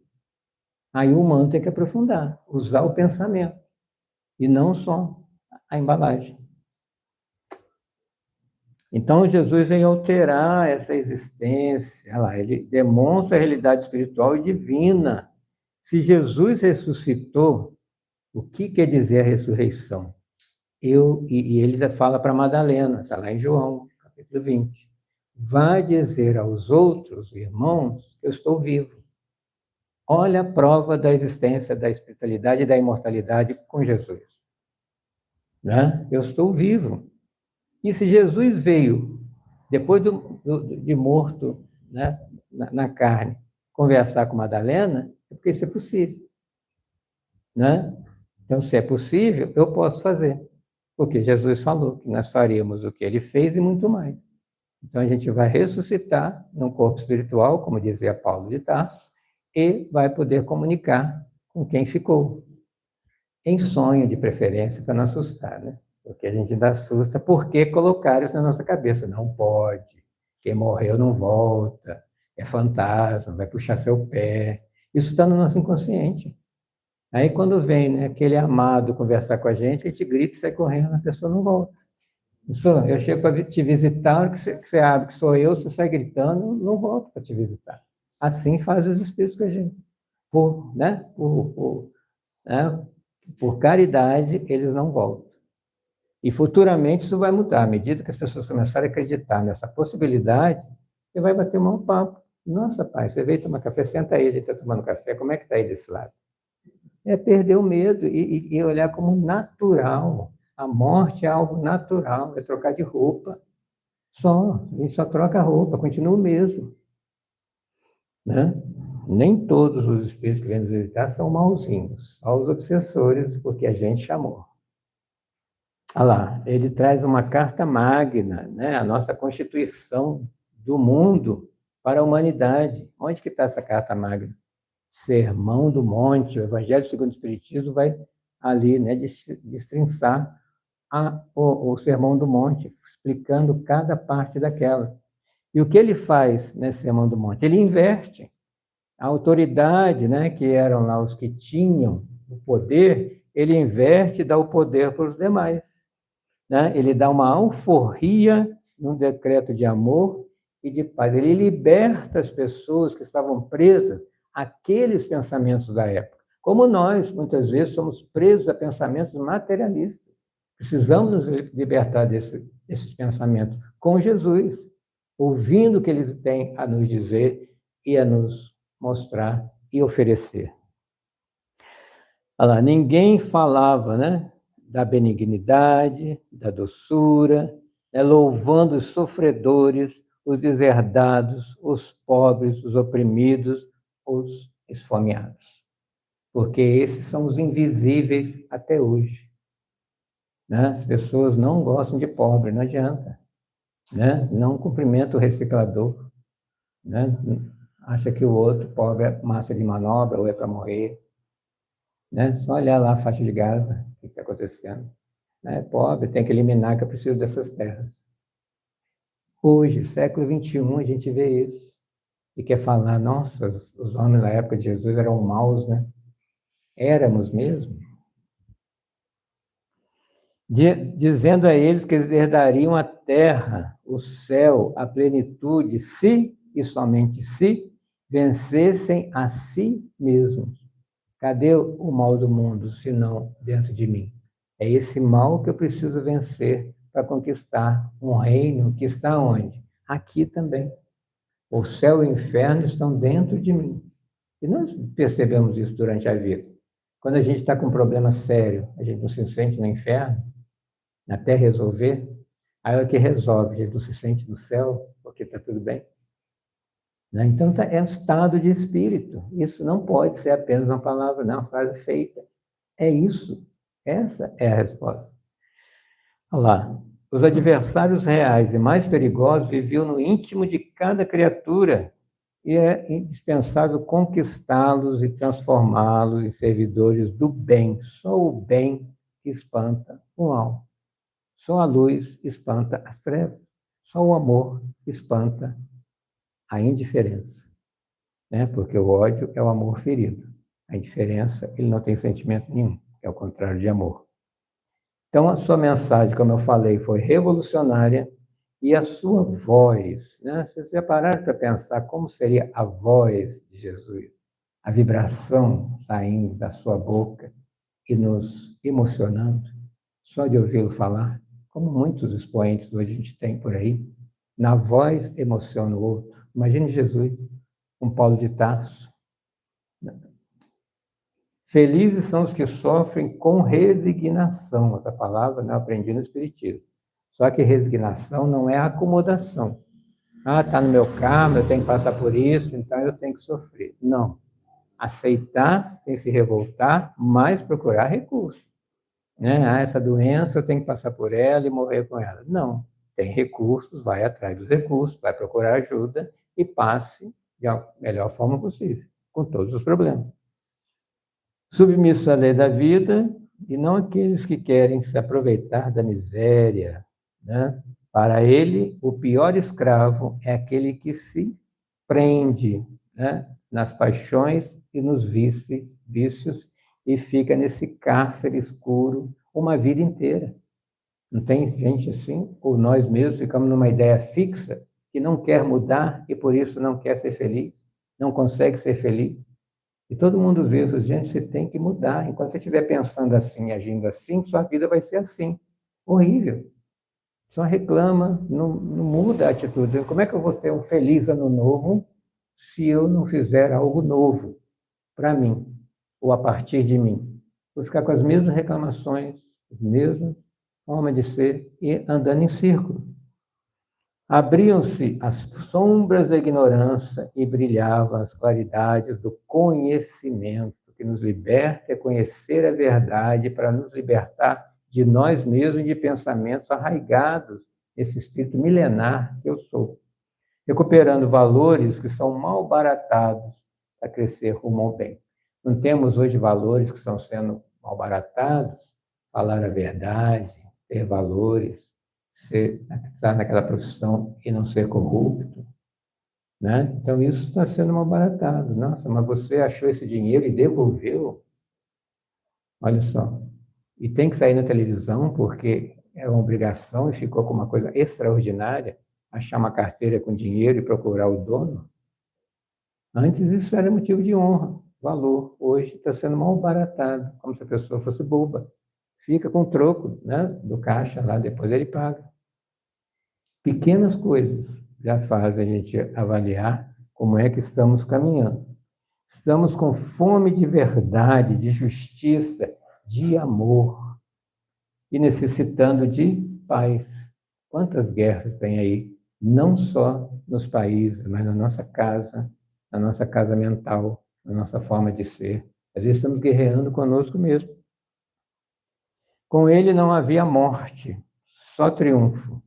Aí o humano tem que aprofundar, usar o pensamento, e não só a embalagem. Então, Jesus vem alterar essa existência. Olha lá, ele demonstra a realidade espiritual e divina. Se Jesus ressuscitou, o que quer dizer a ressurreição? E ele fala para Madalena, está lá em João, capítulo 20. Vai dizer aos outros irmãos que eu estou vivo. Olha a prova da existência, da espiritualidade e da imortalidade com Jesus. Né? Eu estou vivo. E se Jesus veio, depois de morto, né, na carne, conversar com Madalena, é porque isso é possível. Né? Então, se é possível, eu posso fazer. Porque Jesus falou que nós faríamos o que ele fez e muito mais. Então, a gente vai ressuscitar num corpo espiritual, como dizia Paulo de Tarso, e vai poder comunicar com quem ficou. Em sonho, de preferência, para não assustar, né? Porque a gente ainda assusta porque colocaram isso na nossa cabeça. Não pode. Quem morreu não volta. É fantasma, vai puxar seu pé. Isso está no nosso inconsciente. Aí, quando vem, né, aquele amado conversar com a gente grita e sai correndo, a pessoa não volta. Eu chego para te visitar, que você abre que sou eu, você sai gritando, não volto para te visitar. Assim fazem os espíritos com a gente. Por caridade, eles não voltam. E futuramente isso vai mudar. À medida que as pessoas começarem a acreditar nessa possibilidade, você vai bater um papo. Nossa, pai, você veio tomar café, senta aí, a gente está tomando café, como é que está aí desse lado? É perder o medo e olhar como natural. A morte é algo natural, é trocar de roupa. A gente só troca a roupa, continua o mesmo. Né? Nem todos os espíritos que vêm nos visitar são mauzinhos, só os obsessores, porque a gente chamou. Olha lá, ele traz uma carta magna, né? A nossa constituição do mundo para a humanidade. Onde que está essa carta magna? Sermão do Monte, o Evangelho segundo o Espiritismo vai ali, né, destrinçar o Sermão do Monte, explicando cada parte daquela. E o que ele faz nesse Sermão do Monte? Ele inverte. A autoridade, né, que eram lá os que tinham o poder, ele inverte e dá o poder para os demais. Né? Ele dá uma alforria num decreto de amor e de paz. Ele liberta as pessoas que estavam presas àqueles pensamentos da época. Como nós, muitas vezes, somos presos a pensamentos materialistas. Precisamos nos libertar desses pensamentos com Jesus, ouvindo o que ele tem a nos dizer e a nos mostrar e oferecer. Olha lá, ninguém falava, né, da benignidade, da doçura, né, louvando os sofredores, os deserdados, os pobres, os oprimidos, os esfomeados. Porque esses são os invisíveis até hoje. Né? As pessoas não gostam de pobre, não adianta. Né? Não cumprimenta o reciclador. Né? Acha que o outro pobre é massa de manobra ou é para morrer. Né? Só olhar lá a faixa de Gaza, o que está acontecendo. Né? Pobre, tem que eliminar que eu preciso dessas terras. Hoje, século XXI, a gente vê isso. E quer falar, nossa, os homens na época de Jesus eram maus, né? Éramos mesmo. Dizendo a eles que eles herdariam a terra, o céu, a plenitude, se e somente se vencessem a si mesmos. Cadê o mal do mundo, se não dentro de mim? É esse mal que eu preciso vencer para conquistar um reino que está onde? Aqui também. O céu e o inferno estão dentro de mim. E nós percebemos isso durante a vida. Quando a gente está com um problema sério, a gente não se sente no inferno, até resolver, aí é o que resolve, a gente não se sente no céu, porque está tudo bem. Né? Então, é um estado de espírito. Isso não pode ser apenas uma palavra, não, uma frase feita. É isso. Essa é a resposta. Olha lá. Os adversários reais e mais perigosos viviam no íntimo de cada criatura e é indispensável conquistá-los e transformá-los em servidores do bem. Só o bem espanta o mal. Só a luz espanta as trevas. Só o amor espanta a indiferença. Né? Porque o ódio é o amor ferido. A indiferença, ele não tem sentimento nenhum. É o contrário de amor. Então, a sua mensagem, como eu falei, foi revolucionária e a sua voz, né? Vocês já pararam para pensar como seria a voz de Jesus? A vibração saindo da sua boca e nos emocionando, só de ouvi-lo falar, como muitos expoentes hoje a gente tem por aí. Na voz emociona o outro. Imagine Jesus, com Paulo de Tarso. Felizes são os que sofrem com resignação. Essa palavra eu aprendi no Espiritismo. Só que resignação não é acomodação. Ah, está no meu karma, eu tenho que passar por isso, então eu tenho que sofrer. Não. Aceitar sem se revoltar, mas procurar recurso. Né? Ah, essa doença eu tenho que passar por ela e morrer com ela. Não. Tem recursos, vai atrás dos recursos, vai procurar ajuda e passe da melhor forma possível, com todos os problemas. Submisso à lei da vida, e não aqueles que querem se aproveitar da miséria. Né? Para ele, o pior escravo é aquele que se prende, né, nas paixões e nos vícios e fica nesse cárcere escuro uma vida inteira. Não tem gente assim? Ou nós mesmos ficamos numa ideia fixa que não quer mudar e por isso não quer ser feliz, não consegue ser feliz. E todo mundo vê, gente, você tem que mudar. Enquanto você estiver pensando assim, agindo assim, sua vida vai ser assim. Horrível. Só reclama, não muda a atitude. Como é que eu vou ter um feliz ano novo se eu não fizer algo novo para mim, ou a partir de mim? Vou ficar com as mesmas reclamações, as mesmas formas de ser e andando em círculo. Abriam-se as sombras da ignorância e brilhavam as claridades do conhecimento, que nos liberta a conhecer a verdade para nos libertar de nós mesmos e de pensamentos arraigados nesse espírito milenar que eu sou. Recuperando valores que são mal baratados para crescer rumo ao bem. Não temos hoje valores que estão sendo mal baratados? Falar a verdade, ter valores, estar naquela profissão e não ser corrupto, né? Então isso está sendo malbaratado. Nossa, mas você achou esse dinheiro e devolveu? Olha só. E tem que sair na televisão porque é uma obrigação e ficou com uma coisa extraordinária, achar uma carteira com dinheiro e procurar o dono. Antes isso era motivo de honra, valor. Hoje está sendo malbaratado, como se a pessoa fosse boba. Fica com troco, né, do caixa lá, depois ele paga. Pequenas coisas já fazem a gente avaliar como é que estamos caminhando. Estamos com fome de verdade, de justiça, de amor e necessitando de paz. Quantas guerras tem aí? Não só nos países, mas na nossa casa mental, na nossa forma de ser. Às vezes estamos guerreando conosco mesmo. Com ele não havia morte, só triunfo.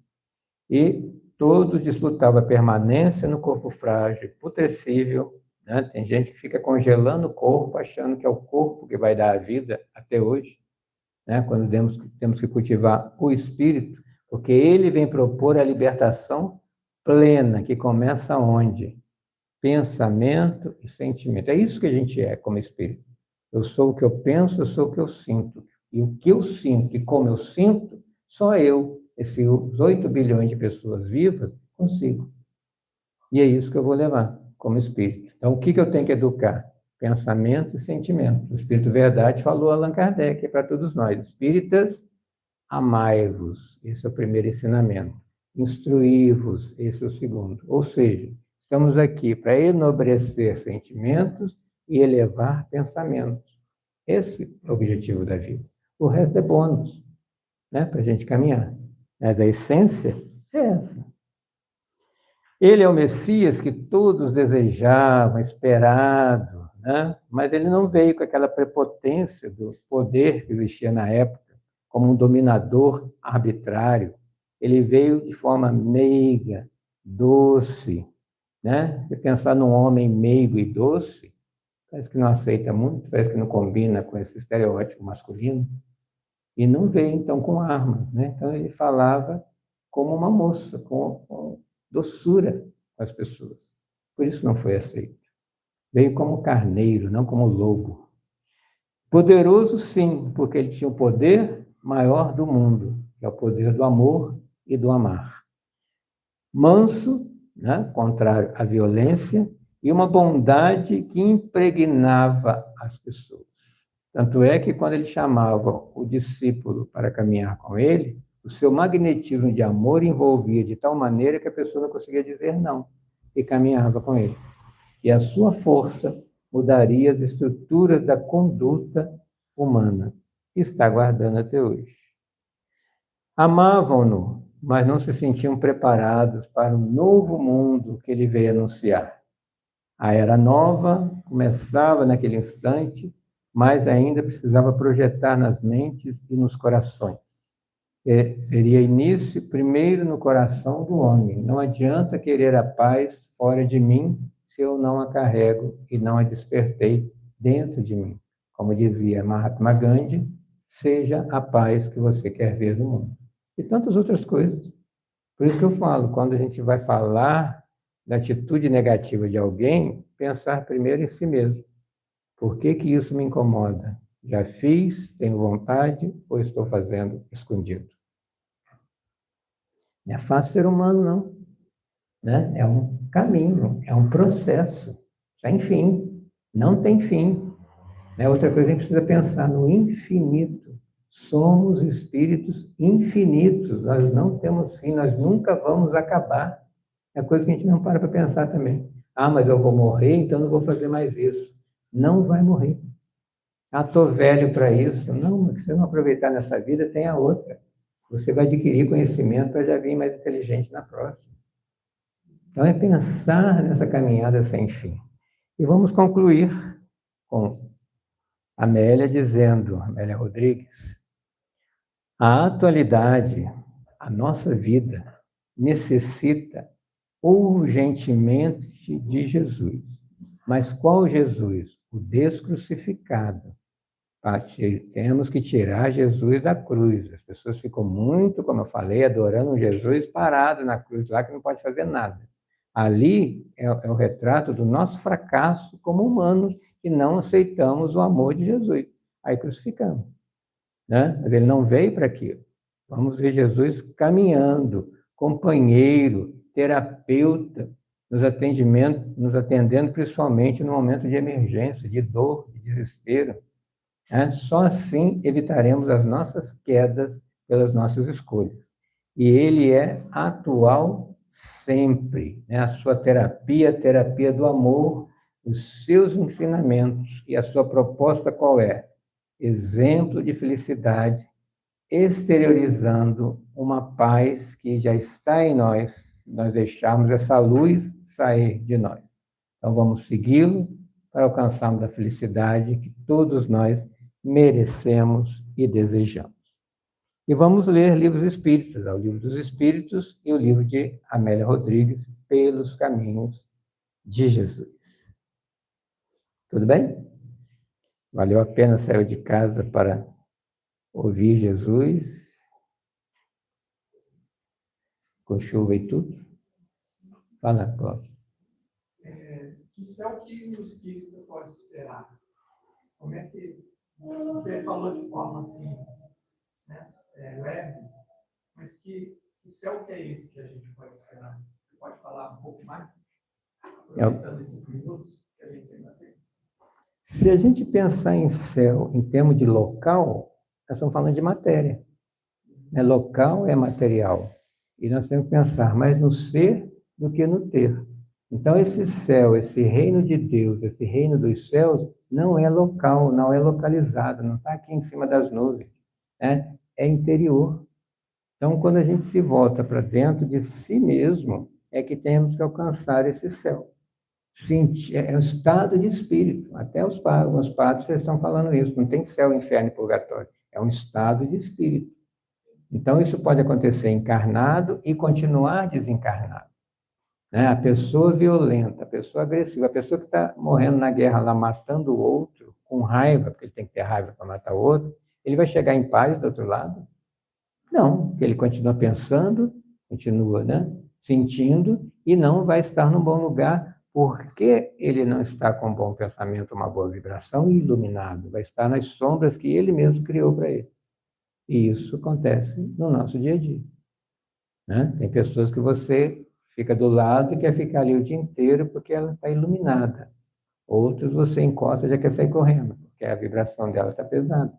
E todos disputavam a permanência no corpo frágil, putrescível. Né? Tem gente que fica congelando o corpo, achando que é o corpo que vai dar a vida até hoje. Né? Quando temos que cultivar o espírito, porque ele vem propor a libertação plena, que começa onde? Pensamento e sentimento. É isso que a gente é como espírito. Eu sou o que eu penso, eu sou o que eu sinto. E o que eu sinto e como eu sinto, só eu, esses 8 bilhões de pessoas vivas, consigo. E é isso que eu vou levar como espírito. Então, o que eu tenho que educar? Pensamento e sentimento. O Espírito Verdade falou Allan Kardec para todos nós. Espíritas, amai-vos. Esse é o primeiro ensinamento. Instruí-vos. Esse é o segundo. Ou seja, estamos aqui para enobrecer sentimentos e elevar pensamentos. Esse é o objetivo da vida. O resto é bônus, né, para a gente caminhar. Mas a essência é essa. Ele é o Messias que todos desejavam, esperado, né? Mas ele não veio com aquela prepotência do poder que existia na época, como um dominador arbitrário. Ele veio de forma meiga, doce, né? Se pensar num homem meigo e doce, parece que não aceita muito, parece que não combina com esse estereótipo masculino. E não veio, então, com armas, né? Então, ele falava como uma moça, com doçura com as pessoas. Por isso não foi aceito. Veio como carneiro, não como lobo. Poderoso, sim, porque ele tinha o poder maior do mundo, que é o poder do amor e do amar. Manso, né? Contrário à violência, e uma bondade que impregnava as pessoas. Tanto é que quando ele chamava o discípulo para caminhar com ele, o seu magnetismo de amor envolvia de tal maneira que a pessoa não conseguia dizer não, e caminhava com ele. E a sua força mudaria as estruturas da conduta humana. Está guardando até hoje. Amavam-no, mas não se sentiam preparados para o novo mundo que ele veio anunciar. A era nova começava naquele instante, mas ainda precisava projetar nas mentes e nos corações. Seria início primeiro no coração do homem. Não adianta querer a paz fora de mim se eu não a carrego e não a despertei dentro de mim. Como dizia Mahatma Gandhi, seja a paz que você quer ver no mundo. E tantas outras coisas. Por isso que eu falo, quando a gente vai falar da atitude negativa de alguém, pensar primeiro em si mesmo. Por que que isso me incomoda? Já fiz, tenho vontade ou estou fazendo escondido? Não é fácil ser humano, não. Né? É um caminho, é um processo, sem fim, não tem fim. Né? Outra coisa, a gente precisa pensar no infinito. Somos espíritos infinitos, nós não temos fim, nós nunca vamos acabar. É coisa que a gente não para pensar também. Ah, mas eu vou morrer, então não vou fazer mais isso. Não vai morrer. Ah, estou velho para isso. Não, mas se você não aproveitar nessa vida, tem a outra. Você vai adquirir conhecimento para já vir mais inteligente na próxima. Então, é pensar nessa caminhada sem fim. E vamos concluir com Amélia dizendo, Amélia Rodrigues, a atualidade, a nossa vida, necessita urgentemente de Jesus. Mas qual Jesus? O descrucificado. Temos que tirar Jesus da cruz. As pessoas ficam muito, como eu falei, adorando um Jesus parado na cruz lá, que não pode fazer nada. Ali é o retrato do nosso fracasso como humanos, que não aceitamos o amor de Jesus. Aí crucificamos. Né? Mas ele não veio para aquilo. Vamos ver Jesus caminhando, companheiro, terapeuta, nos atendendo principalmente no momento de emergência, de dor, de desespero. Só assim evitaremos as nossas quedas pelas nossas escolhas. E ele é atual sempre. A sua terapia, a terapia do amor, os seus ensinamentos. E a sua proposta qual é? Exemplo de felicidade, exteriorizando uma paz que já está em nós, nós deixarmos essa luz sair de nós. Então vamos segui-lo para alcançarmos a felicidade que todos nós merecemos e desejamos. E vamos ler livros espíritas, o Livro dos Espíritos e o livro de Amélia Rodrigues, Pelos Caminhos de Jesus. Tudo bem? Valeu a pena sair de casa para ouvir Jesus, com chuva e tudo? Fala, Cláudio. Que céu que o espírito pode esperar? Como é que você falou de forma assim, né, leve, mas que céu que é esse que a gente pode esperar? Você pode falar um pouco mais? Aproveitando esses minutos que a gente ainda tem. Se a gente pensar em céu em termos de local, nós estamos falando de matéria. Local é material. E nós temos que pensar mais no ser do que no ter. Então, esse céu, esse reino de Deus, esse reino dos céus, não é local, não é localizado, não está aqui em cima das nuvens, né? É interior. Então, quando a gente se volta para dentro de si mesmo, é que temos que alcançar esse céu. É um estado de espírito. Até alguns padres estão falando isso. Não tem céu, inferno e purgatório. É um estado de espírito. Então, isso pode acontecer encarnado e continuar desencarnado. Né? A pessoa violenta, a pessoa agressiva, a pessoa que está morrendo na guerra lá, matando o outro, com raiva, porque ele tem que ter raiva para matar o outro, ele vai chegar em paz do outro lado? Não, porque ele continua pensando, continua, né, sentindo, e não vai estar num bom lugar, porque ele não está com um bom pensamento, uma boa vibração e iluminado. Vai estar nas sombras que ele mesmo criou para ele. E isso acontece no nosso dia a dia. Né? Tem pessoas que você fica do lado e quer ficar ali o dia inteiro porque ela está iluminada. Outros você encosta e já quer sair correndo, porque a vibração dela está pesada.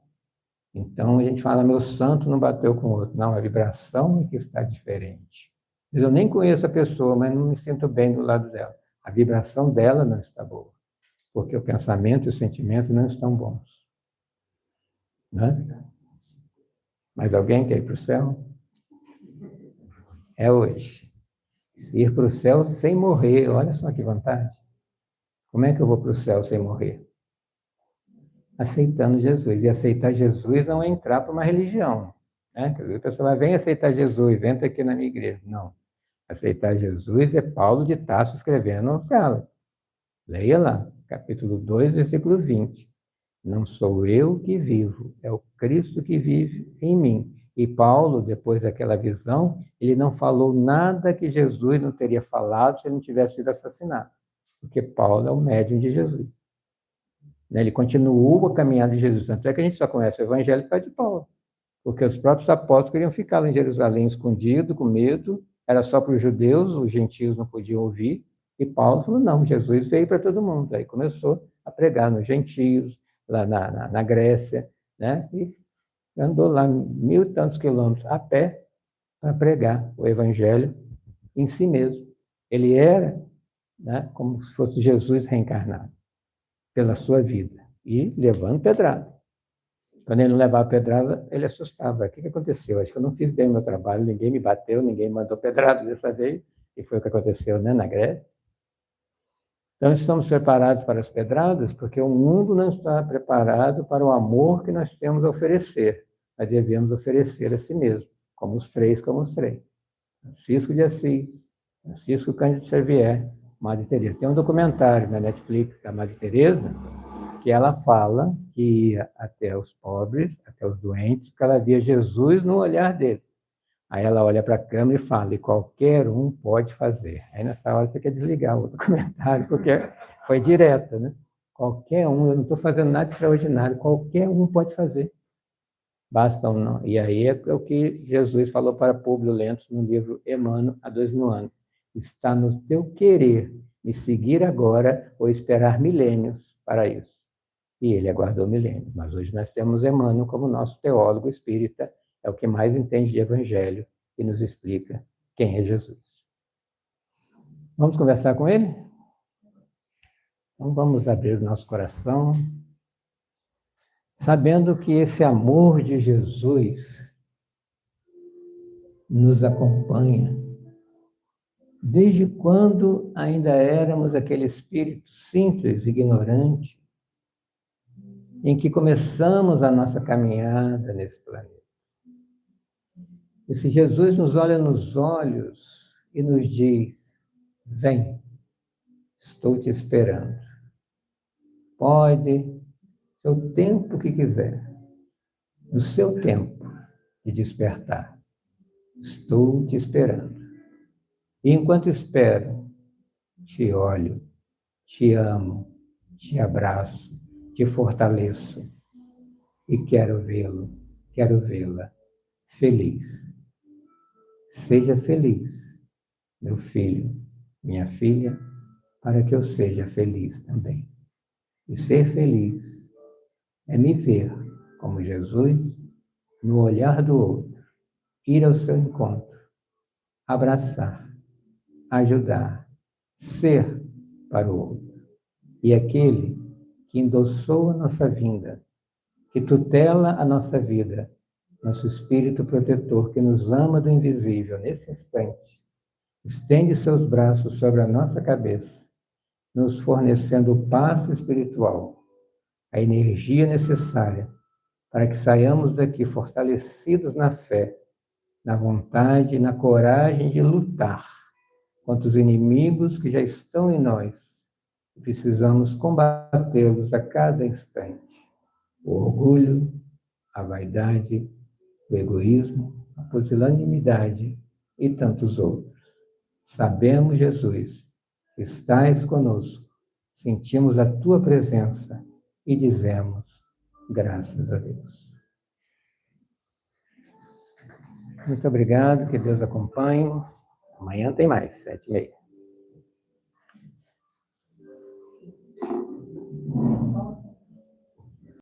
Então a gente fala, meu santo não bateu com o outro. Não, a vibração é que está diferente. Eu nem conheço a pessoa, mas não me sinto bem do lado dela. A vibração dela não está boa, porque o pensamento e o sentimento não estão bons. Né? Mas alguém quer ir para o céu? É hoje. Ir para o céu sem morrer, olha só que vantagem. Como é que eu vou para o céu sem morrer? Aceitando Jesus. E aceitar Jesus não é entrar para uma religião. Né? A pessoa vai, vem aceitar Jesus, entra aqui na minha igreja. Não. Aceitar Jesus é Paulo de Tarso escrevendo aos Gálatas. Leia lá, capítulo 2, versículo 20. Não sou eu que vivo, é o Cristo que vive em mim. E Paulo, depois daquela visão, ele não falou nada que Jesus não teria falado se ele não tivesse sido assassinado. Porque Paulo é o médium de Jesus. Ele continuou a caminhada de Jesus. Tanto é que a gente só conhece o Evangelho por causa de Paulo. Porque os próprios apóstolos queriam ficar lá em Jerusalém escondido, com medo. Era só para os judeus, os gentios não podiam ouvir. E Paulo falou, não, Jesus veio para todo mundo. Aí começou a pregar nos gentios, lá na Grécia, né? E andou lá 1.000 e tantos quilômetros a pé para pregar o Evangelho em si mesmo. Ele era, né, como se fosse Jesus reencarnado, pela sua vida, e levando pedrada. Quando ele não levava pedrada, ele assustava. O que aconteceu? Acho que eu não fiz bem o meu trabalho, ninguém me bateu, ninguém me mandou pedrada dessa vez, e foi o que aconteceu, né, na Grécia. Então, estamos preparados para as pedradas, porque o mundo não está preparado para o amor que nós temos a oferecer. Nós devemos oferecer a si mesmo, como os três. Francisco de Assis, Francisco Cândido Xavier, Madre Teresa. Tem um documentário na Netflix da Madre Teresa, que ela fala que ia até os pobres, até os doentes, porque ela via Jesus no olhar dele. Aí ela olha para a câmera e fala, e qualquer um pode fazer. Aí nessa hora você quer desligar o documentário, porque foi direto, né? Qualquer um, eu não estou fazendo nada extraordinário, qualquer um pode fazer. Basta um não. E aí é o que Jesus falou para Públio Lentulus no livro Emmanuel, há 2000 anos. Está no teu querer me seguir agora ou esperar milênios para isso. E ele aguardou milênios. Mas hoje nós temos Emmanuel como nosso teólogo espírita, é o que mais entende de evangelho e nos explica quem é Jesus. Vamos conversar com ele? Então vamos abrir o nosso coração, sabendo que esse amor de Jesus nos acompanha desde quando ainda éramos aquele espírito simples, ignorante, em que começamos a nossa caminhada nesse planeta. Esse Jesus nos olha nos olhos e nos diz, vem, estou te esperando. Pode, o tempo que quiser, no seu tempo de despertar. Estou te esperando. E enquanto espero, te olho, te amo, te abraço, te fortaleço e quero vê-lo, quero vê-la feliz. Seja feliz, meu filho, minha filha, para que eu seja feliz também. E ser feliz é me ver como Jesus no olhar do outro, ir ao seu encontro, abraçar, ajudar, ser para o outro. E aquele que endossou a nossa vinda, que tutela a nossa vida, nosso espírito protetor que nos ama do invisível nesse instante, estende seus braços sobre a nossa cabeça, nos fornecendo o passe espiritual, a energia necessária para que saiamos daqui fortalecidos na fé, na vontade e na coragem de lutar contra os inimigos que já estão em nós e precisamos combatê-los a cada instante. O orgulho, a vaidade, o egoísmo, a pusilanimidade e tantos outros. Sabemos, Jesus, que estás conosco, sentimos a tua presença e dizemos graças a Deus. Muito obrigado, que Deus acompanhe. Amanhã tem mais, 7h30.